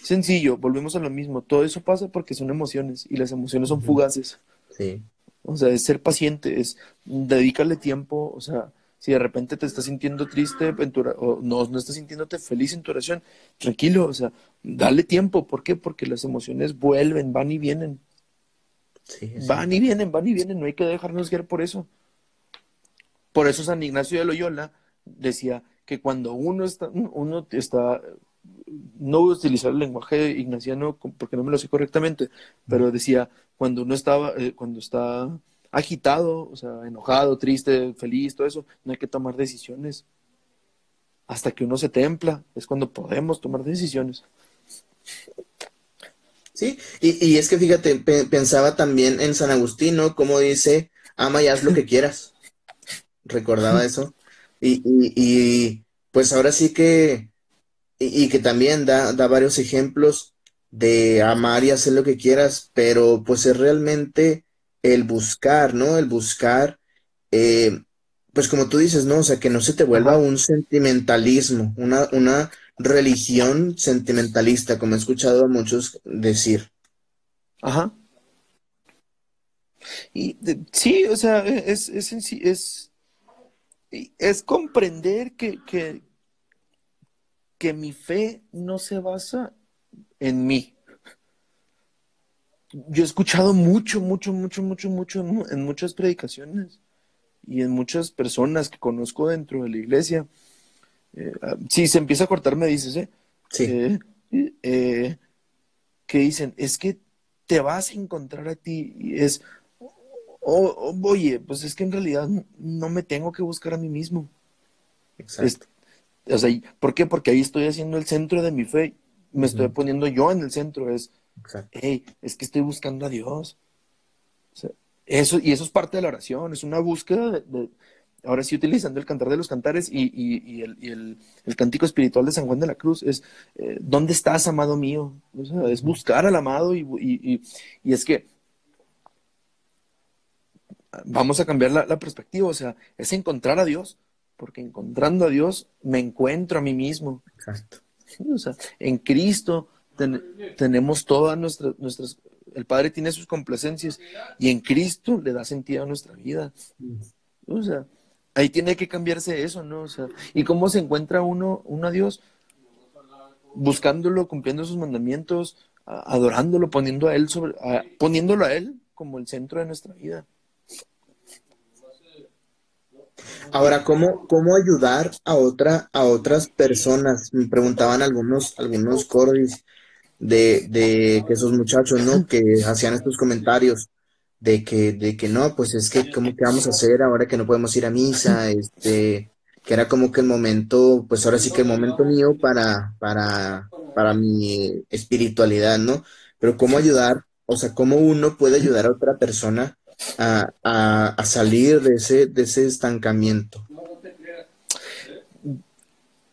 C: Sencillo, volvemos a lo mismo. Todo eso pasa porque son emociones y las emociones son fugaces.
B: sí,
C: O sea, es ser paciente, es dedicarle tiempo. O sea, si de repente te estás sintiendo triste o no estás sintiéndote feliz en tu oración, tranquilo, o sea, dale tiempo. ¿Por qué? Porque las emociones vuelven, van y vienen.
B: sí,
C: Van y vienen, van y vienen. No hay que dejarnos guiar por eso. Por eso San Ignacio de Loyola decía que cuando uno está, no voy a utilizar el lenguaje ignaciano porque no me lo sé correctamente, pero decía, cuando está agitado, o sea, enojado, triste, feliz, todo eso, no hay que tomar decisiones. Hasta que uno se templa, es cuando podemos tomar decisiones.
B: sí. Y es que fíjate, pensaba también en San Agustín, ¿no? Como dice, ama y haz lo que quieras. Recordaba eso. Y pues ahora sí que, y que también da varios ejemplos de amar y hacer lo que quieras, pero pues es realmente el buscar, ¿no? El buscar, eh, pues como tú dices, ¿no? O sea, que no se te vuelva
C: Ajá,
B: un sentimentalismo, una religión sentimentalista, como he escuchado a muchos decir.
C: ajá. Sí, o sea, es comprender que mi fe no se basa en mí. Yo he escuchado mucho, mucho, mucho, mucho, mucho en muchas predicaciones y en muchas personas que conozco dentro de la iglesia. Si se empieza a cortar, me dices,
B: Sí,
C: Eh, eh, que dicen, es que te vas a encontrar a ti. Y oye, pues es que en realidad no me tengo que buscar a mí mismo. Es,
B: exacto,
C: o sea, ¿por qué? Porque ahí estoy haciendo el centro de mi fe. Me estoy
B: ujú,
C: poniendo yo en el centro.
B: exacto.
C: Hey, es que estoy buscando a Dios. O sea, eso es parte de la oración, es una búsqueda ahora sí utilizando el Cantar de los Cantares y el cántico espiritual de San Juan de la Cruz, es ¿dónde estás, amado mío? O sea, es buscar al amado y es que vamos a cambiar la perspectiva, o sea, es encontrar a Dios, porque encontrando a Dios me encuentro a mí mismo.
B: Exacto.
C: ¿Sí? O sea, en Cristo tenemos todas nuestras, el Padre tiene sus complacencias y en Cristo le da sentido a nuestra vida. O sea, ahí tiene que cambiarse eso, ¿no? O sea, ¿y cómo se encuentra uno a Dios? Buscándolo, cumpliendo sus mandamientos, adorándolo, poniéndolo a Él como el centro de nuestra vida.
B: Ahora, ¿cómo ayudar a otras personas? Me preguntaban algunos coros de que esos muchachos, ¿no? Que hacían estos comentarios de que no, pues es que, ¿cómo que vamos a hacer ahora que no podemos ir a misa? Que era como que el momento, pues ahora sí que el momento mío para mi espiritualidad, ¿no? Pero ¿cómo ayudar? O sea, ¿cómo uno puede ayudar a otra persona a salir de ese estancamiento?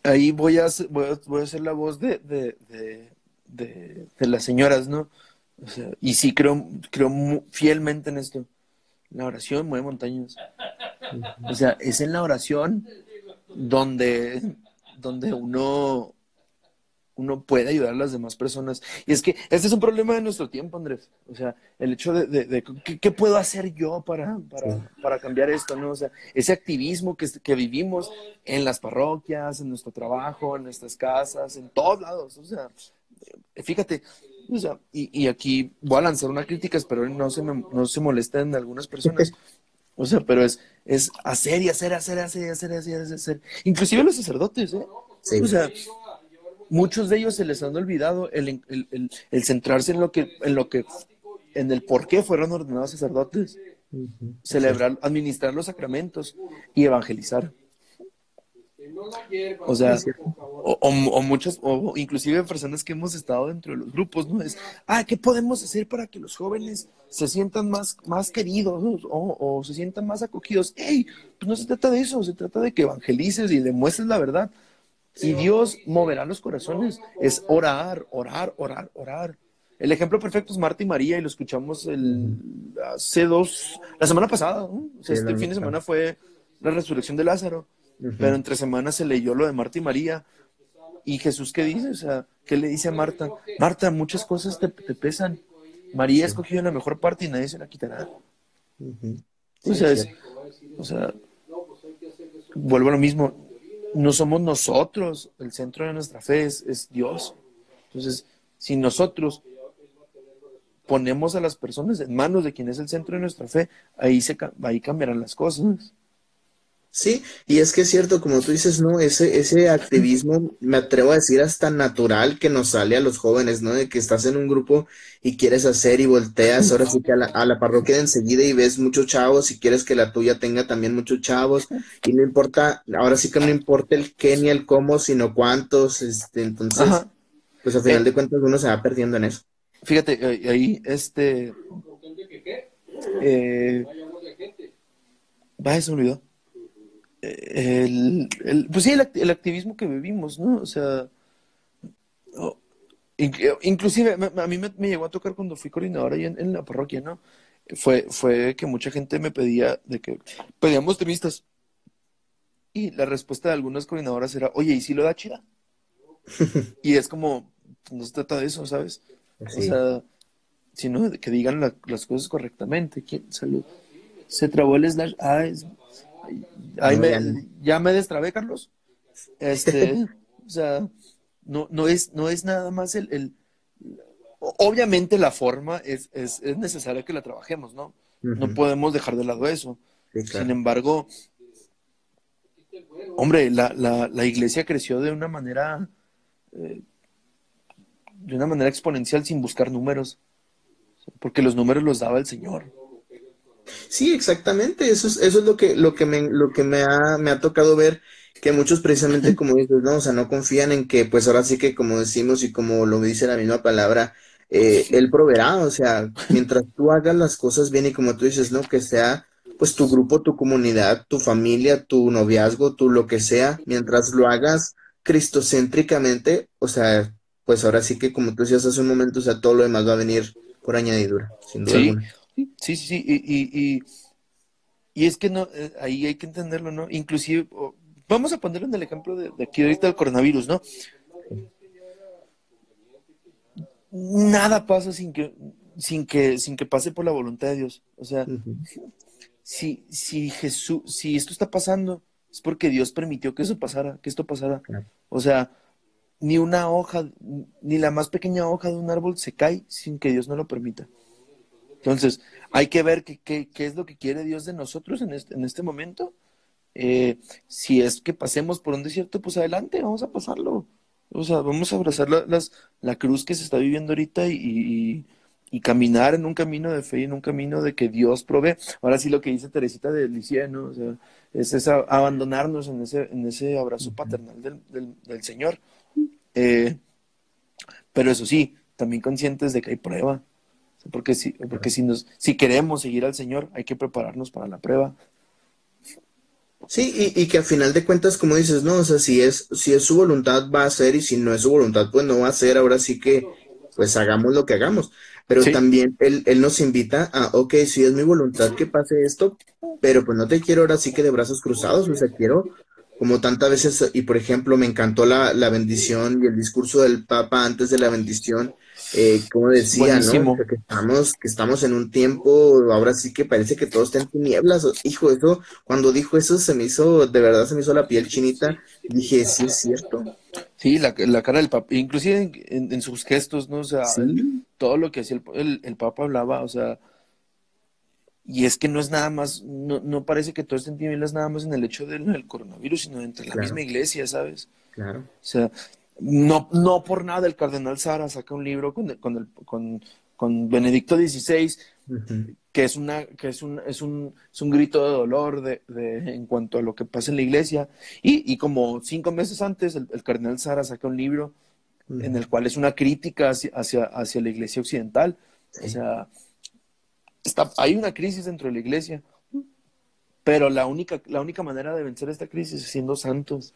C: Ahí voy a hacer la voz de las señoras, ¿no? O sea, y sí creo fielmente en esto. La oración mueve montañas. O sea, es en la oración donde uno uno puede ayudar a las demás personas. Y es que este es un problema de nuestro tiempo, Andrés. O sea, el hecho de ¿qué puedo hacer yo
B: Sí.
C: para cambiar esto, ¿no? O sea, ese activismo que vivimos en las parroquias, en nuestro trabajo, en nuestras casas, en todos lados. O sea, fíjate, o sea, y aquí voy a lanzar una crítica, espero no se molesten algunas personas. O sea, pero es hacer y hacer, hacer, hacer, hacer, hacer, hacer, hacer. Inclusive los sacerdotes, ¿eh?
B: Sí.
C: O sea, muchos de ellos se les han olvidado el centrarse en el por qué fueron ordenados sacerdotes,
B: Ujú.
C: celebrar, administrar los sacramentos y evangelizar. O sea,
B: Es cierto.
C: o muchas, o inclusive personas que hemos estado dentro de los grupos, ¿no? ¿Qué podemos hacer para que los jóvenes se sientan más queridos, ¿no? O se sientan más acogidos? ¡Ey! Pues no se trata de eso, se trata de que evangelices y demuestres la verdad. Y Dios moverá los corazones. Es orar, orar, orar, orar. El ejemplo perfecto es Marta y María, y lo escuchamos la semana pasada, ¿no? O
B: Sí,
C: sea,
B: el
C: este
B: año
C: fin de semana
B: pasado.
C: fue la resurrección de Lázaro, pero
B: Ujú.
C: entre semanas se leyó lo de Marta y María. ¿Y Jesús qué dice? O sea, ¿qué le dice a Marta? Marta, muchas cosas te pesan. María ha
B: Sí.
C: escogido la mejor parte y nadie se la quitará.
B: Ujú.
C: O
B: Sí, es
C: sea,
B: cierto.
C: o sea, vuelvo a lo mismo. No somos nosotros, el centro de nuestra fe es Dios. Entonces, si nosotros ponemos a las personas en manos de quien es el centro de nuestra fe, ahí cambiarán las cosas.
B: Sí, y es que es cierto, como tú dices, ¿no? Ese activismo, me atrevo a decir, hasta natural que nos sale a los jóvenes, ¿no? De que estás en un grupo y quieres hacer y volteas, ahora sí que a la parroquia de enseguida y ves muchos chavos y quieres que la tuya tenga también muchos chavos y no importa, ahora sí que no importa el qué ni el cómo, sino cuántos, entonces,
C: Ajá.
B: pues al final
C: Eh,
B: de cuentas uno se va perdiendo en eso.
C: Fíjate, ahí, eh, vaya, se me olvidó. Pues sí, el activismo que vivimos, ¿no? O sea, oh, inclusive a mí me llegó a tocar cuando fui coordinador ahí en la parroquia, ¿no? Fue que mucha gente me pedía de que pedíamos temistas, y la respuesta de algunas coordinadoras era, oye, ¿y si lo da chida? Y es como, no se trata de eso, ¿sabes? O
B: Sí,
C: sea, sino de que digan las cosas correctamente. Salud. Se trabó el slash. Ahí
B: no, ya no.
C: ya me destrabé, Carlos. O sea, no es nada más obviamente la forma es necesaria que la trabajemos, ¿no? No
B: Ujú.
C: podemos dejar de lado eso.
B: Sí,
C: Sin
B: claro.
C: embargo, hombre, la iglesia creció de una manera exponencial sin buscar números, porque los números los daba el Señor.
B: Sí, exactamente. Eso es lo que me ha tocado ver, que muchos precisamente como dices, no, o sea, no confían en que, pues ahora sí que como decimos y como lo dice la misma palabra, él proveerá, o sea, mientras tú hagas las cosas bien y como tú dices, ¿no? Que sea, pues tu grupo, tu comunidad, tu familia, tu noviazgo, tu lo que sea, mientras lo hagas cristocéntricamente, o sea, pues ahora sí que como tú decías hace un momento, o sea, todo lo demás va a venir por añadidura, sin duda
C: Sí,
B: alguna.
C: sí, sí, sí. Y es que no, ahí hay que entenderlo, ¿no? Inclusive, vamos a ponerlo en el ejemplo de aquí ahorita del coronavirus, ¿no? Nada pasa sin que pase por la voluntad de Dios. O sea,
B: Ujú.
C: si esto está pasando, es porque Dios permitió que eso pasara, que esto pasara.
B: Claro.
C: O sea, ni una hoja, ni la más pequeña hoja de un árbol se cae sin que Dios no lo permita. Entonces, hay que ver qué es lo que quiere Dios de nosotros en este momento. Si es que pasemos por un desierto, pues adelante, vamos a pasarlo. O sea, vamos a abrazar la cruz que se está viviendo ahorita y caminar en un camino de fe y en un camino de que Dios provee. Ahora sí lo que dice Teresita de Lisieux, ¿no? O sea, es abandonarnos en ese abrazo
B: Ujú.
C: paternal del Señor. Eh, pero eso sí, también conscientes de que hay prueba. Porque si queremos seguir al Señor, hay que prepararnos para la prueba.
B: Sí, y que al final de cuentas, como dices, no, o sea, si es su voluntad va a ser y si no es su voluntad, pues no va a ser, ahora sí que, pues hagamos lo que hagamos. Pero
C: Sí,
B: también él nos invita a, ok, si es mi voluntad que pase esto, pero pues no te quiero ahora sí que de brazos cruzados, o sea, quiero como tantas veces, y por ejemplo, me encantó la bendición y el discurso del Papa antes de la bendición, como
C: Es
B: decía, ¿no? O sea,
C: buenísimo.
B: que estamos en un tiempo, ahora sí que parece que todo está en tinieblas. Hijo, eso, cuando dijo eso, de verdad se me hizo la piel chinita. Dije, sí es cierto.
C: Sí, la cara del Papa, inclusive en sus gestos, ¿no? O sea,
B: Sí,
C: todo lo que hacía el Papa hablaba, o sea, y es que no es nada más, no parece que todo esté en tinieblas nada más en el hecho del coronavirus, sino entre la misma
B: claro,
C: iglesia, ¿sabes?
B: claro.
C: O sea, no por nada el cardenal Sara saca un libro con Benedicto XVI,
B: Ujú,
C: que es un grito de dolor en cuanto a lo que pasa en la iglesia. Y como 5 meses antes, el cardenal Sara saca un libro en
B: ujú,
C: el cual es una crítica hacia la iglesia occidental. O
B: sí,
C: sea, hay una crisis dentro de la iglesia, pero la única manera de vencer esta crisis es siendo santos.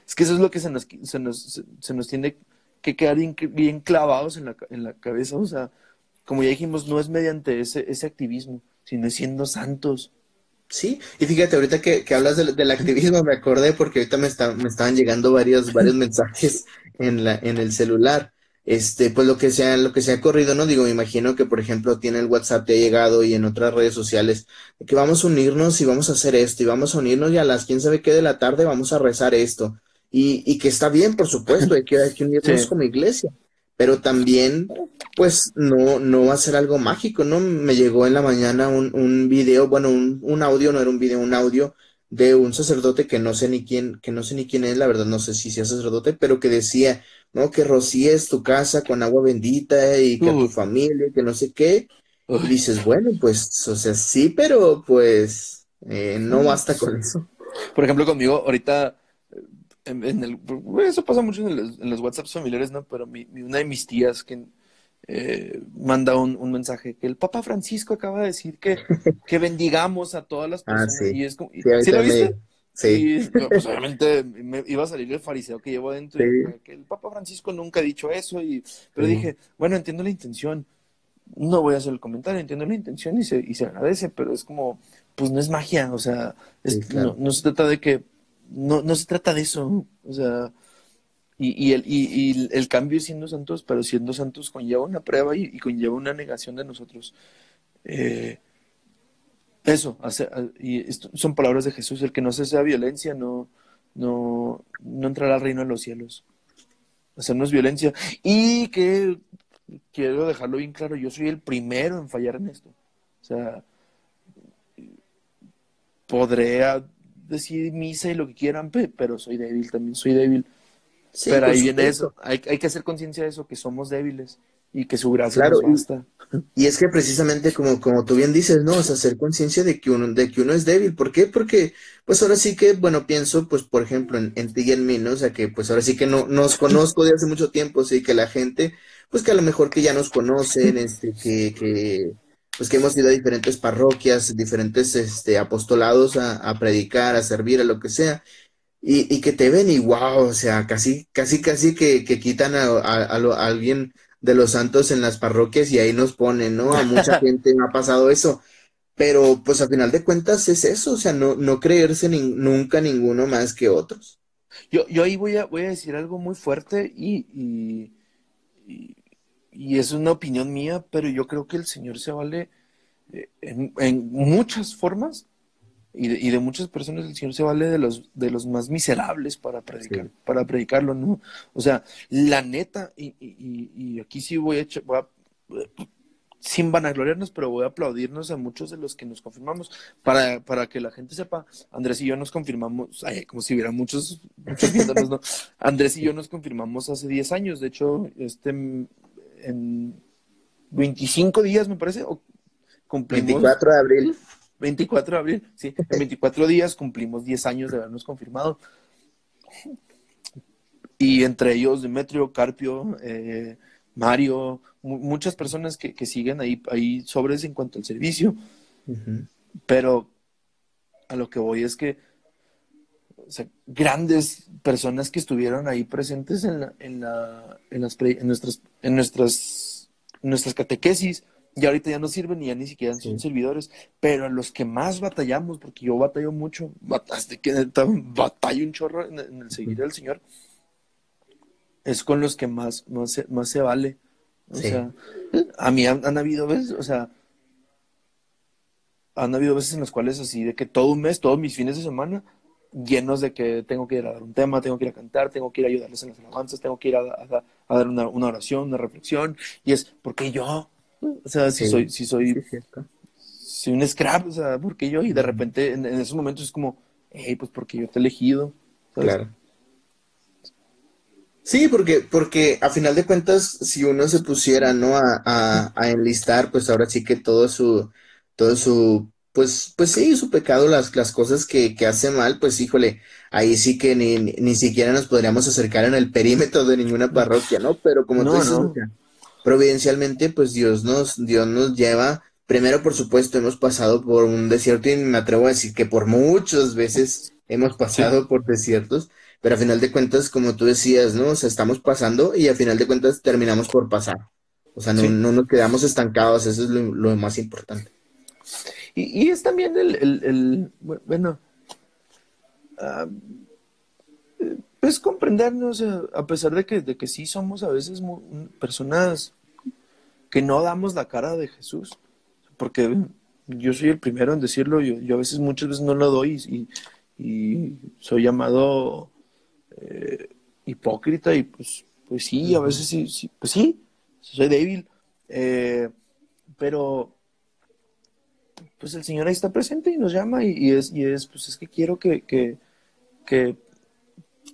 C: Es que eso es lo que se nos tiene que quedar bien clavados en la cabeza. O sea, como ya dijimos, no es mediante ese activismo, sino es siendo santos.
B: sí. Y fíjate, ahorita que hablas del activismo, me acordé porque ahorita me estaban llegando varios mensajes en el celular. Pues lo que se ha corrido, ¿no? Digo, me imagino que, por ejemplo, tiene el WhatsApp, te ha llegado y en otras redes sociales, de que vamos a unirnos y vamos a hacer esto, y vamos a unirnos y a las quién sabe qué de la tarde vamos a rezar esto. Y que está bien, por supuesto, hay que unirnos
C: Sí.
B: como iglesia, pero también pues no va a ser algo mágico, ¿no? Me llegó en la mañana un video, bueno, un audio, no era un video, un audio de un sacerdote que no sé ni quién es, la verdad, no sé si sea sacerdote, pero que decía, ¿no? Que rocíes tu casa con agua bendita y que a tu
C: Uh,
B: familia, que no sé qué. Y
C: uy.
B: dices, bueno, pues, o sea, sí, pero pues no basta con eso.
C: Por ejemplo, conmigo, ahorita, eso pasa mucho en los WhatsApps familiares, ¿no? Pero una de mis tías que manda un mensaje que el Papa Francisco acaba de decir que bendigamos a todas las
B: Ah,
C: personas.
B: sí.
C: Y es como,
B: Sí,
C: ¿sí
B: ahorita
C: lo viste?
B: sí,
C: Y pues obviamente me iba a salir el fariseo que llevo dentro y
B: sí,
C: que el Papa Francisco nunca ha dicho eso. Pero
B: sí,
C: dije, bueno, entiendo la intención. No voy a hacer el comentario, entiendo la intención y se agradece, pero es como, pues no es magia, o sea,
B: sí,
C: no,
B: claro.
C: no se trata de que, no se trata de eso, o sea, y el cambio es siendo santos, pero siendo santos conlleva una prueba y conlleva una negación de nosotros. Eh, y esto son palabras de Jesús, el que no cese violencia no entrará al reino de los cielos. Hacernos violencia. Y que quiero dejarlo bien claro, yo soy el primero en fallar en esto. O sea, podré decir misa y lo que quieran, pero soy débil, también soy débil.
B: Sí,
C: Pero
B: por
C: ahí viene eso,
B: supuesto.
C: hay que hacer conciencia de eso, que somos débiles y que su gracia
B: Claro,
C: nos basta.
B: y es que precisamente como tú bien dices, ¿no? O sea, hacer conciencia de que uno es débil. ¿Por qué? Porque, pues ahora sí que, bueno, pienso, pues, por ejemplo, en ti y en mí, ¿no? O sea, que pues ahora sí que no nos conozco de hace mucho tiempo, sí, que la gente, pues que a lo mejor que ya nos conocen, pues que hemos ido a diferentes parroquias, diferentes, apostolados a predicar, a servir, a lo que sea. Y que te ven y wow, o sea, casi, casi, casi que quitan a alguien de los santos en las parroquias y ahí nos ponen, ¿no? A mucha gente me ha pasado eso, pero pues al final de cuentas es eso, o sea, no creerse nunca ninguno más que otros.
C: Yo ahí voy a decir algo muy fuerte y, y es una opinión mía, pero yo creo que el Señor se vale en muchas formas y de muchas personas el Señor se vale de los más miserables
B: Sí,
C: para predicarlo, ¿no? O sea, la neta, y aquí sí sin vanagloriarnos, pero voy a aplaudirnos a muchos de los que nos confirmamos, para que la gente sepa, Andrés y yo nos confirmamos, ay, como si hubiera muchos viéndonos, ¿no? Andrés y yo nos confirmamos hace 10 años, de hecho, en 25 días, me parece, o cumplimos
B: 24 de abril.
C: 24 de abril, sí, en 24 días cumplimos 10 años de habernos confirmado. Y entre ellos Demetrio, Carpio, Mario, muchas personas que siguen ahí sobres en cuanto al servicio,
B: Ujú.
C: pero a lo que voy es que, o sea, grandes personas que estuvieron ahí presentes en nuestras catequesis, y ahorita ya no sirven y ya ni siquiera son
B: Sí,
C: servidores, pero a los que más batallamos, porque yo batallo mucho, hasta que batallo un chorro en el
B: ujú,
C: seguir al Señor, es con los que más se vale. O
B: sí,
C: sea, a mí han habido veces, o sea, han habido veces en las cuales así de que todo un mes, todos mis fines de semana, llenos de que tengo que ir a dar un tema, tengo que ir a cantar, tengo que ir a ayudarles en las alabanzas, tengo que ir a dar una oración, una reflexión, y es, porque yo? O sea,
B: sí,
C: si
B: sí,
C: soy,
B: es cierto.
C: soy un scrap, o sea, porque yo? Y de
B: Ujú,
C: repente en esos momentos es como, hey, pues porque yo te he elegido, ¿sabes?
B: claro. Sí, porque a final de cuentas, si uno se pusiera, ¿no? A enlistar, pues ahora sí que pues sí, su pecado, las cosas que hace mal, pues híjole, ahí sí que ni siquiera nos podríamos acercar en el perímetro de ninguna parroquia, ¿no? Pero como tú
C: No,
B: dices, o
C: no.
B: sea, providencialmente, pues Dios nos lleva, primero por supuesto hemos pasado por un desierto y me atrevo a decir que por muchas veces hemos
C: Sí,
B: pasado por desiertos, pero a final de cuentas, como tú decías, ¿no? O sea, estamos pasando y a final de cuentas terminamos por pasar. O sea,
C: sí.
B: no nos quedamos estancados, eso es lo más importante.
C: Y es también bueno, ah, pues comprendernos, a pesar de que sí somos a veces personas que no damos la cara de Jesús, porque yo soy el primero en decirlo, yo a veces muchas veces no lo doy y soy llamado hipócrita y pues sí, a
B: Ujú.
C: veces sí, sí, pues sí, soy débil, eh, pero pues el Señor ahí está presente y nos llama pues es que quiero que,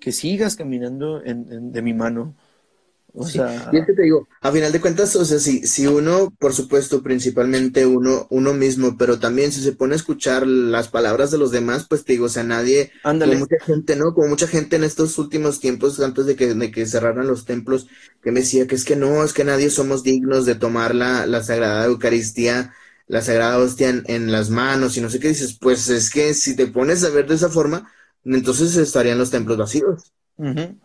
C: que sigas caminando de mi mano, o
B: Sí, y es
C: sea,
B: que te digo, a final de cuentas, o sea, si uno, por supuesto, principalmente uno mismo, pero también si se pone a escuchar las palabras de los demás, pues te digo, o sea, nadie, como
C: ándale,
B: mucha gente, ¿no? Como mucha gente en estos últimos tiempos, antes de que cerraran los templos, que me decía que es que no, es que nadie somos dignos de tomar la Sagrada Eucaristía, la Sagrada Hostia en las manos, y no sé qué dices, pues es que si te pones a ver de esa forma, entonces estarían los templos vacíos.
C: uh-huh.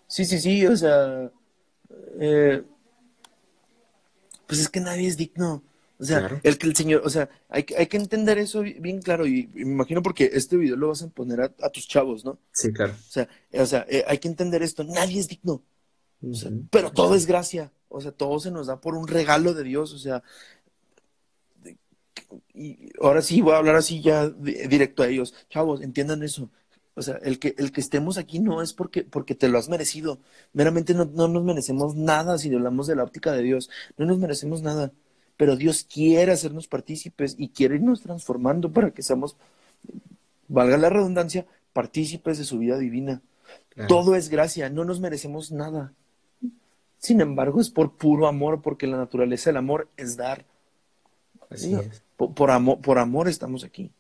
C: Sí, sí, sí, o sea, eh, pues es que nadie es digno. O sea,
B: Claro,
C: el que el Señor, o sea, hay que entender eso bien claro y me imagino porque este video lo vas a poner a tus chavos, ¿no?
B: sí, claro.
C: Hay que entender esto, nadie es digno, o sea,
B: Ujú,
C: pero todo
B: así
C: es
B: es.
C: gracia, o sea, todo se nos da por un regalo de Dios, o sea, y ahora sí voy a hablar así ya directo a ellos, chavos, entiendan eso. O sea, el que estemos aquí no es porque te lo has merecido. Meramente no nos merecemos nada si hablamos de la óptica de Dios. No nos merecemos nada. Pero Dios quiere hacernos partícipes y quiere irnos transformando para que seamos, valga la redundancia, partícipes de su vida divina.
B: Claro,
C: Todo es gracia, no nos merecemos nada. Sin embargo, es por puro amor, porque la naturaleza del amor es dar.
B: así
C: No,
B: es.
C: por amor estamos aquí.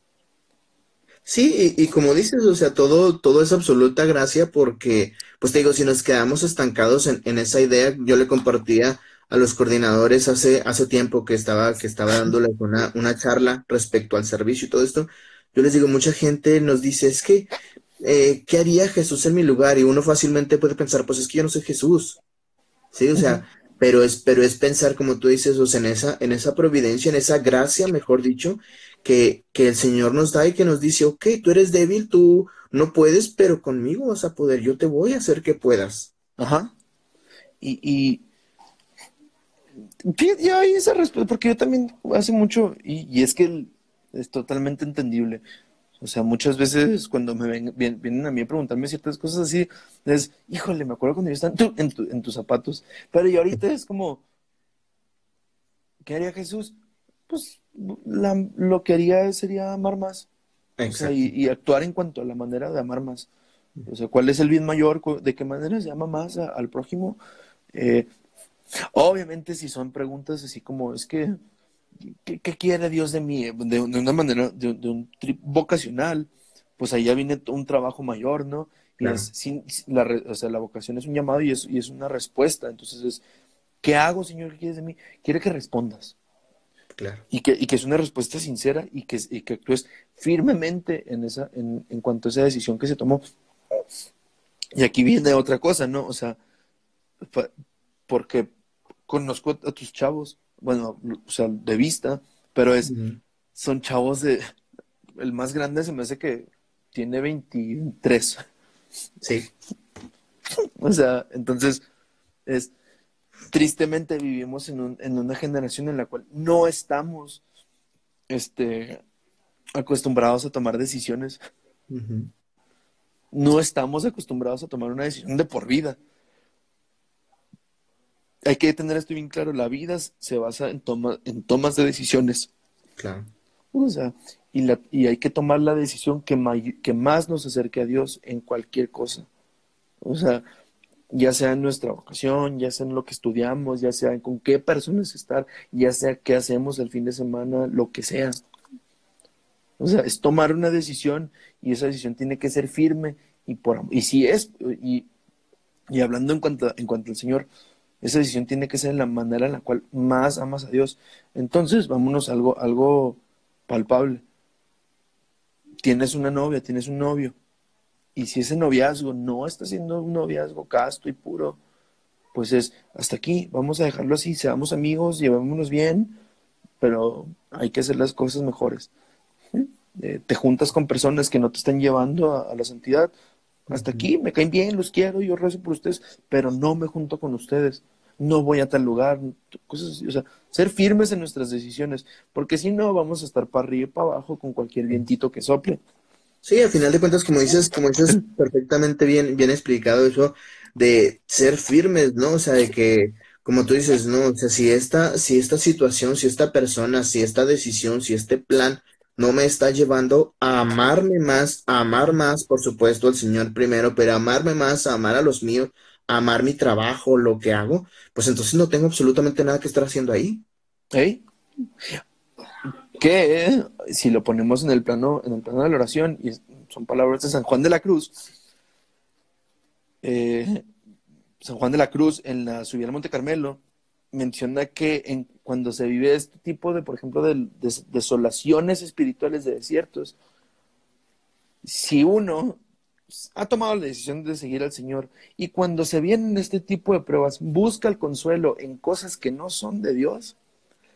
B: Sí, y como dices, o sea, todo es absoluta gracia porque, pues te digo, si nos quedamos estancados en esa idea, yo le compartía a los coordinadores hace tiempo que estaba dándoles una charla respecto al servicio y todo esto, yo les digo, mucha gente nos dice, es que, ¿qué haría Jesús en mi lugar? Y uno fácilmente puede pensar, pues es que yo no soy Jesús. Sí, o
C: Ujú.
B: sea, pero es pensar, como tú dices, o sea, en esa providencia, en esa gracia, mejor dicho, que el Señor nos da y que nos dice, ok, tú eres débil, tú no puedes, pero conmigo vas a poder, yo te voy a hacer que puedas.
C: Ajá. Y fíjate, ya hay esa respuesta, porque yo también hace mucho, y es que es totalmente entendible. O sea, muchas veces cuando vienen a mí a preguntarme ciertas cosas así, es, híjole, me acuerdo cuando yo estaba en tus zapatos, pero y ahorita es como, ¿qué haría Jesús? Pues lo que haría sería amar más, o sea,
B: Exacto.
C: y actuar en cuanto a la manera de amar más. O sea, ¿cuál es el bien mayor? ¿De qué manera se ama más al prójimo? Eh, Obviamente, si son preguntas así como, es que, ¿qué quiere Dios de mí? De una manera, de un trip vocacional, pues ahí ya viene un trabajo mayor, ¿no? Y
B: Claro,
C: es, o sea, la vocación es un llamado y es una respuesta. Entonces es, ¿qué hago, Señor? ¿Qué quieres de mí? Quiere que respondas.
B: claro.
C: Y que es una respuesta sincera y que actúes firmemente en cuanto a esa decisión que se tomó. Y aquí viene otra cosa, ¿no? O sea, porque conozco a tus chavos, bueno, o sea, de vista, pero
B: Ujú.
C: son chavos el más grande se me hace que tiene 23.
B: Sí,
C: O sea, entonces, es, tristemente vivimos en una generación en la cual no estamos, este, acostumbrados a tomar decisiones.
B: ujú,
C: No estamos acostumbrados a tomar una decisión de por vida. Hay que tener esto bien claro, la vida se basa en tomas de decisiones.
B: claro.
C: O sea, y hay que tomar la decisión que más nos acerque a Dios en cualquier cosa. O sea, ya sea en nuestra vocación, ya sea en lo que estudiamos, ya sea en con qué personas estar, ya sea qué hacemos el fin de semana, lo que sea. O sea, es tomar una decisión y esa decisión tiene que ser firme y si es, y hablando en cuanto al Señor, esa decisión tiene que ser en la manera en la cual más amas a Dios. Entonces, vámonos a algo palpable. Tienes una novia, tienes un novio, y si ese noviazgo no está siendo un noviazgo casto y puro, pues es hasta aquí, vamos a dejarlo así, seamos amigos, llevémonos bien, pero hay que hacer las cosas mejores. Te juntas con personas que no te están llevando a la santidad. Hasta
B: Ujú.
C: aquí, me caen bien, los quiero, yo rezo por ustedes, pero no me junto con ustedes. No voy a tal lugar, cosas así. O sea, ser firmes en nuestras decisiones, porque si no, vamos a estar para arriba y para abajo con cualquier vientito que sople.
B: Sí, al final de cuentas, como dices perfectamente bien explicado eso de ser firmes, ¿no? O sea, de que, como tú dices, ¿no? O sea, si esta situación, si esta persona, si esta decisión, si este plan no me está llevando a amarme más, a amar más, por supuesto, al Señor primero, pero a amarme más, a amar a los míos, a amar mi trabajo, lo que hago, pues entonces no tengo absolutamente nada que estar haciendo ahí.
C: ¿Eh? Que si lo ponemos en el plano de la oración, y son palabras de San Juan de la Cruz, eh, San Juan de la Cruz en la subida al Monte Carmelo menciona que cuando se vive este tipo de, por ejemplo, de desolaciones espirituales, de desiertos, si uno ha tomado la decisión de seguir al Señor y cuando se vienen este tipo de pruebas busca el consuelo en cosas que no son de Dios,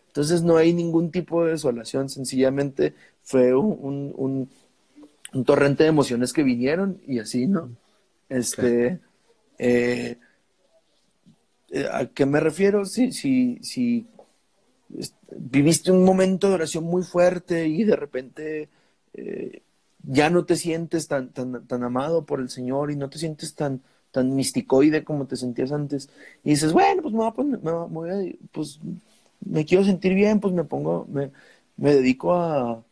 C: entonces no hay ningún tipo de desolación, sencillamente fue un torrente de emociones que vinieron y así, ¿no?
B: Claro.
C: Este, eh, ¿A qué me refiero? Si viviste un momento de oración muy fuerte y de repente ya no te sientes tan amado por el Señor y no te sientes tan misticoide como te sentías antes. Y dices, bueno, pues pues me quiero sentir bien, pues me dedico a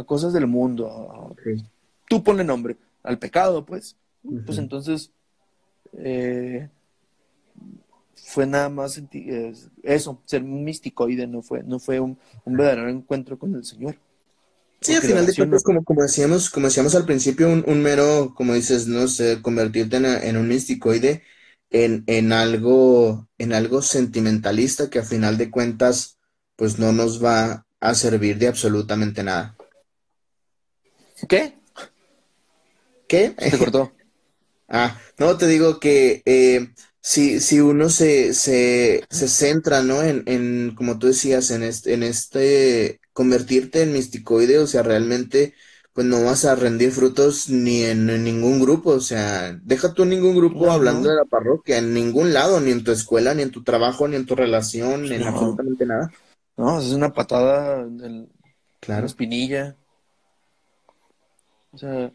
C: cosas del mundo.
B: Sí.
C: Tú ponle nombre, al pecado, pues. Pues
B: Ujú.
C: entonces eh, fue nada más eso, ser un misticoide, no fue un verdadero encuentro con el Señor.
B: Sí, al
C: Porque la
B: final de
C: oración no.
B: cuentas, como decíamos al principio, un mero, como dices, no sé, convertirte en un misticoide, en algo sentimentalista que al final de cuentas, pues no nos va a servir de absolutamente nada.
C: ¿Qué?
B: ¿Qué?
C: Se te cortó.
B: No, te digo que si uno se centra, ¿no? Como tú decías, en este convertirte en misticoide, o sea, realmente, pues no vas a rendir frutos ni en ningún grupo, o sea, deja tú ningún grupo
C: No,
B: hablando
C: no,
B: de la parroquia, en ningún lado, ni en tu escuela, ni en tu trabajo, ni en tu relación, en
C: no,
B: absolutamente nada.
C: no, es una patada en la
B: Claro.
C: espinilla. O sea,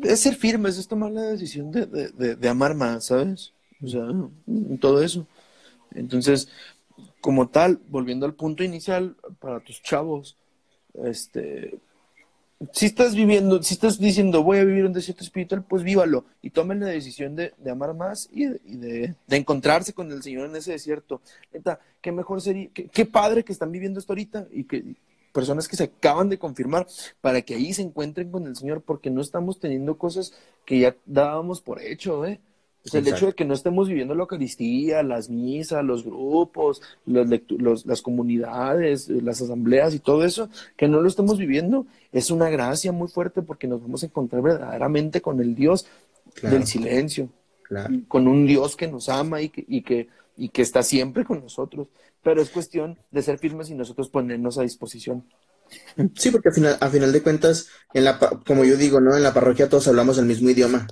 C: es ser firmes, es tomar la decisión de amar más, ¿sabes? O sea, todo eso. Entonces, como tal, volviendo al punto inicial, para tus chavos, este, si estás diciendo voy a vivir un desierto espiritual, pues vívalo y tomen la decisión de amar más y de encontrarse con el Señor en ese desierto. Neta, qué mejor sería, qué padre que están viviendo esto ahorita y que personas que se acaban de confirmar para que ahí se encuentren con el Señor porque no estamos teniendo cosas que ya dábamos por hecho, ¿eh? O sea, el hecho de
B: Exacto.
C: que no estemos viviendo la Eucaristía, las misas, los grupos, las comunidades, las asambleas y todo eso, que no lo estemos viviendo, es una gracia muy fuerte porque nos vamos a encontrar verdaderamente con el Dios del
B: Claro,
C: silencio,
B: claro.
C: con un Dios que nos ama y que está siempre con nosotros. Pero es cuestión de ser firmes y nosotros ponernos a disposición.
B: Sí, porque a final de cuentas, como yo digo, ¿no? En la parroquia todos hablamos el mismo idioma.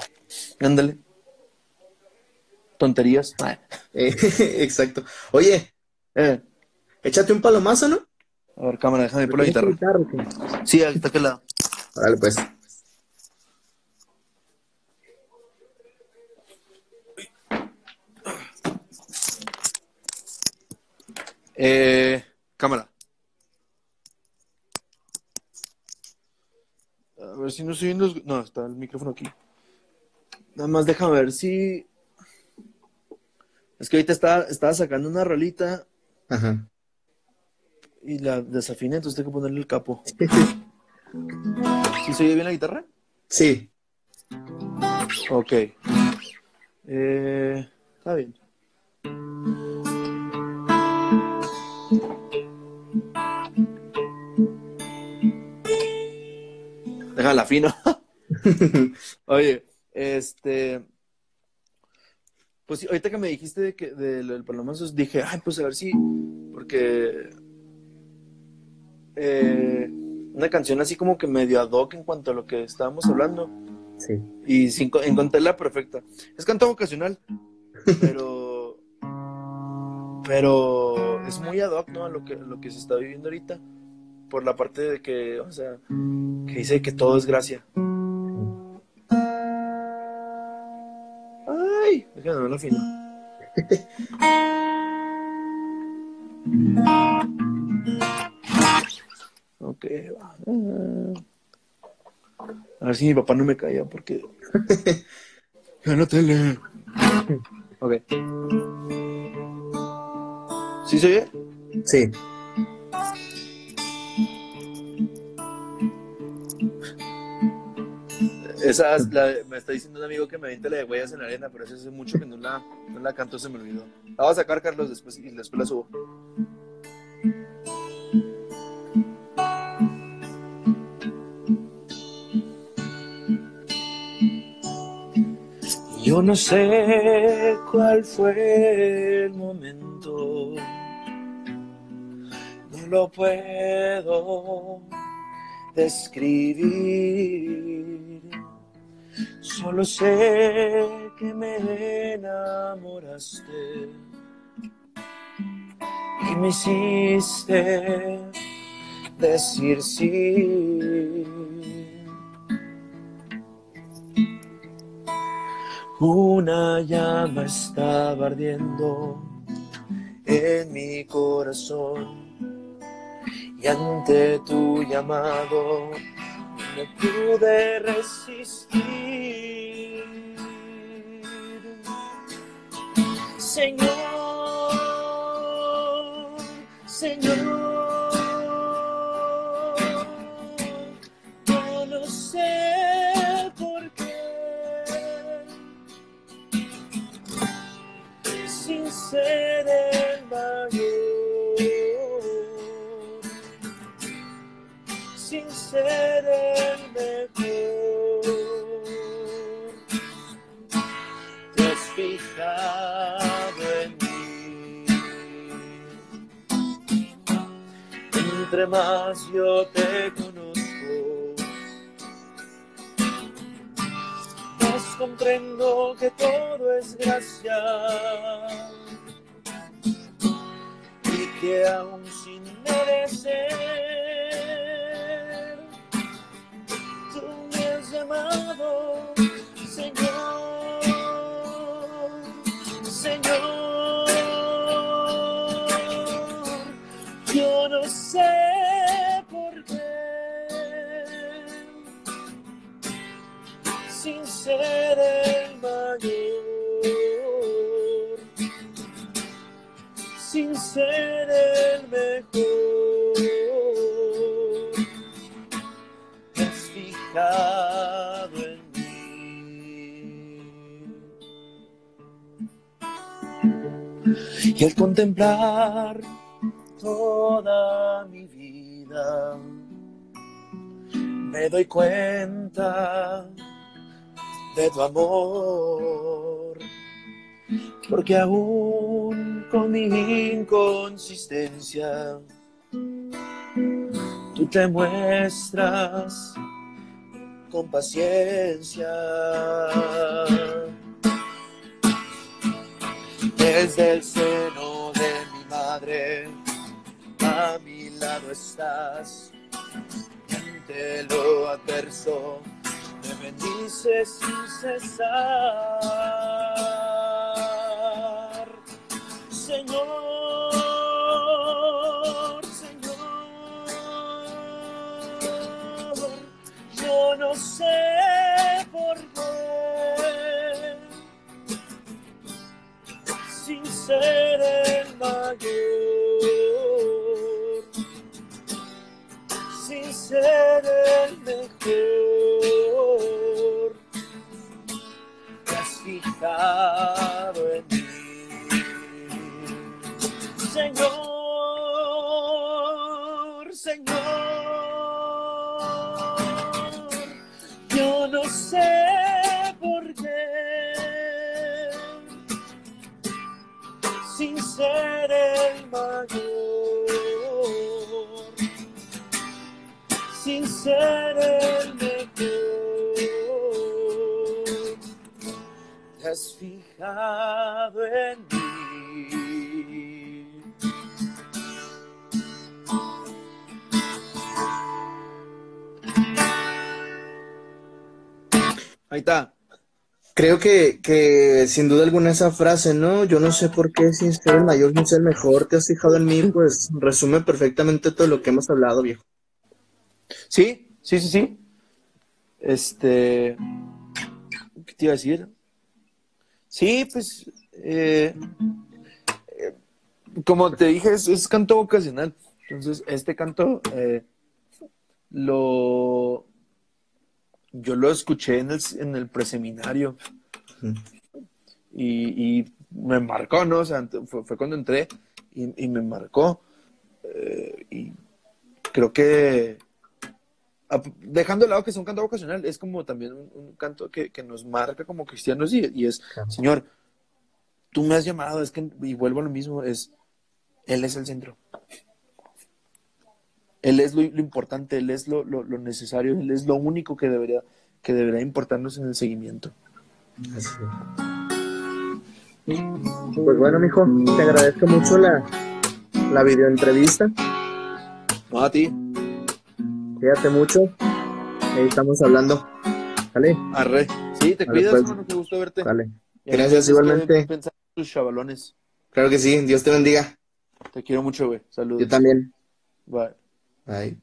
C: Ándale. Tonterías.
B: Eh, exacto. Oye,
C: Eh,
B: échate un palomazo, ¿no?
C: a ver, cámara, déjame ir
B: ¿Me
C: por la
B: tienes que
C: guitarra.
B: gritar o qué?
C: Sí, aquí está aquel lado.
B: Órale, pues.
C: Cámara. A ver si no estoy viendo. No, está el micrófono aquí. Nada más déjame ver si. Es que ahorita estaba sacando una rolita
B: Ajá.
C: y la desafiné, entonces tengo que ponerle el capo. ¿Sí se oye bien la guitarra?
B: Sí.
C: Ok. Está bien. Déjala fino. Oye, pues sí, ahorita que me dijiste de lo del Palomazos, dije, ay, pues a ver si, porque una canción así como que medio ad hoc en cuanto a lo que estábamos hablando,
B: Sí.
C: y encontré la perfecta. Es canto vocacional, pero es muy ad hoc, ¿no? A lo que se está viviendo ahorita, por la parte de que, o sea, que dice que todo es gracia. Ay, déjame verlo fino. Ok, va. A ver si mi papá no me calla porque. Ya la tele. Ok. ¿Sí se oye?
B: Sí.
C: Me está diciendo un amigo que me aviente la de Huellas en la Arena, pero hace mucho que no la canto, se me olvidó. La voy a sacar, Carlos, después y después la subo. Yo no sé cuál fue el momento, no lo puedo describir. Solo sé que me enamoraste y me hiciste decir sí. Una llama estaba ardiendo en mi corazón y ante tu llamado no pude resistir. Señor, Señor, yo no sé por qué, sin ser el mayor, sin ser el mejor, te has fijado en mí. Entre más yo te conozco, más comprendo que todo es gracia y que aún sin merecer tú me has llamado, Señor, Señor. Yo no sé por qué, sin ser el mayor, sin ser el mejor, te has fijado en mí. Y al contemplar toda mi vida, me doy cuenta de tu amor, porque aún con mi inconsistencia, tú te muestras con paciencia. Desde el seno de mi madre, a mi lado estás. Ante lo adverso, me bendices sin cesar. Señor, Señor, yo no sé por qué, sin ser el mayor, sin ser el mejor, te has fijado en mí. Señor, Señor, yo no sé por qué, sin ser el mayor, sin ser el mejor, te has fijado en mí. Ahí está.
B: Creo que sin duda alguna esa frase, ¿no? Yo no sé por qué sin ser el mayor, sin ser el mejor, te has fijado en mí, pues resume perfectamente todo lo que hemos hablado, viejo.
C: Sí, sí, sí, sí. ¿Qué te iba a decir? Sí, pues, como te dije, es canto vocacional. Entonces, este canto yo lo escuché en el preseminario y me marcó, ¿no? O sea, fue cuando entré y me marcó. Y creo que, dejando de lado que es un canto vocacional, es como también un canto que nos marca como cristianos y es, Señor, tú me has llamado, es que, y vuelvo a lo mismo, Él es el centro. Él es lo importante, Él es lo necesario, Él es lo único que debería importarnos en el seguimiento.
B: Así es. Pues bueno, mijo, te agradezco mucho la videoentrevista.
C: No, a ti.
B: Cuídate mucho. Ahí estamos hablando. ¿Vale?
C: Arre. Sí, te
B: Vale,
C: cuidas,
B: pues.
C: hermano, qué gusto verte.
B: Vale.
C: Y ahí
B: Gracias,
C: tienes
B: igualmente.
C: que pensar en tus chavalones.
B: Claro que sí. Dios te bendiga.
C: Te quiero mucho, güey. Saludos.
B: Yo también.
C: Bye.
B: Bye.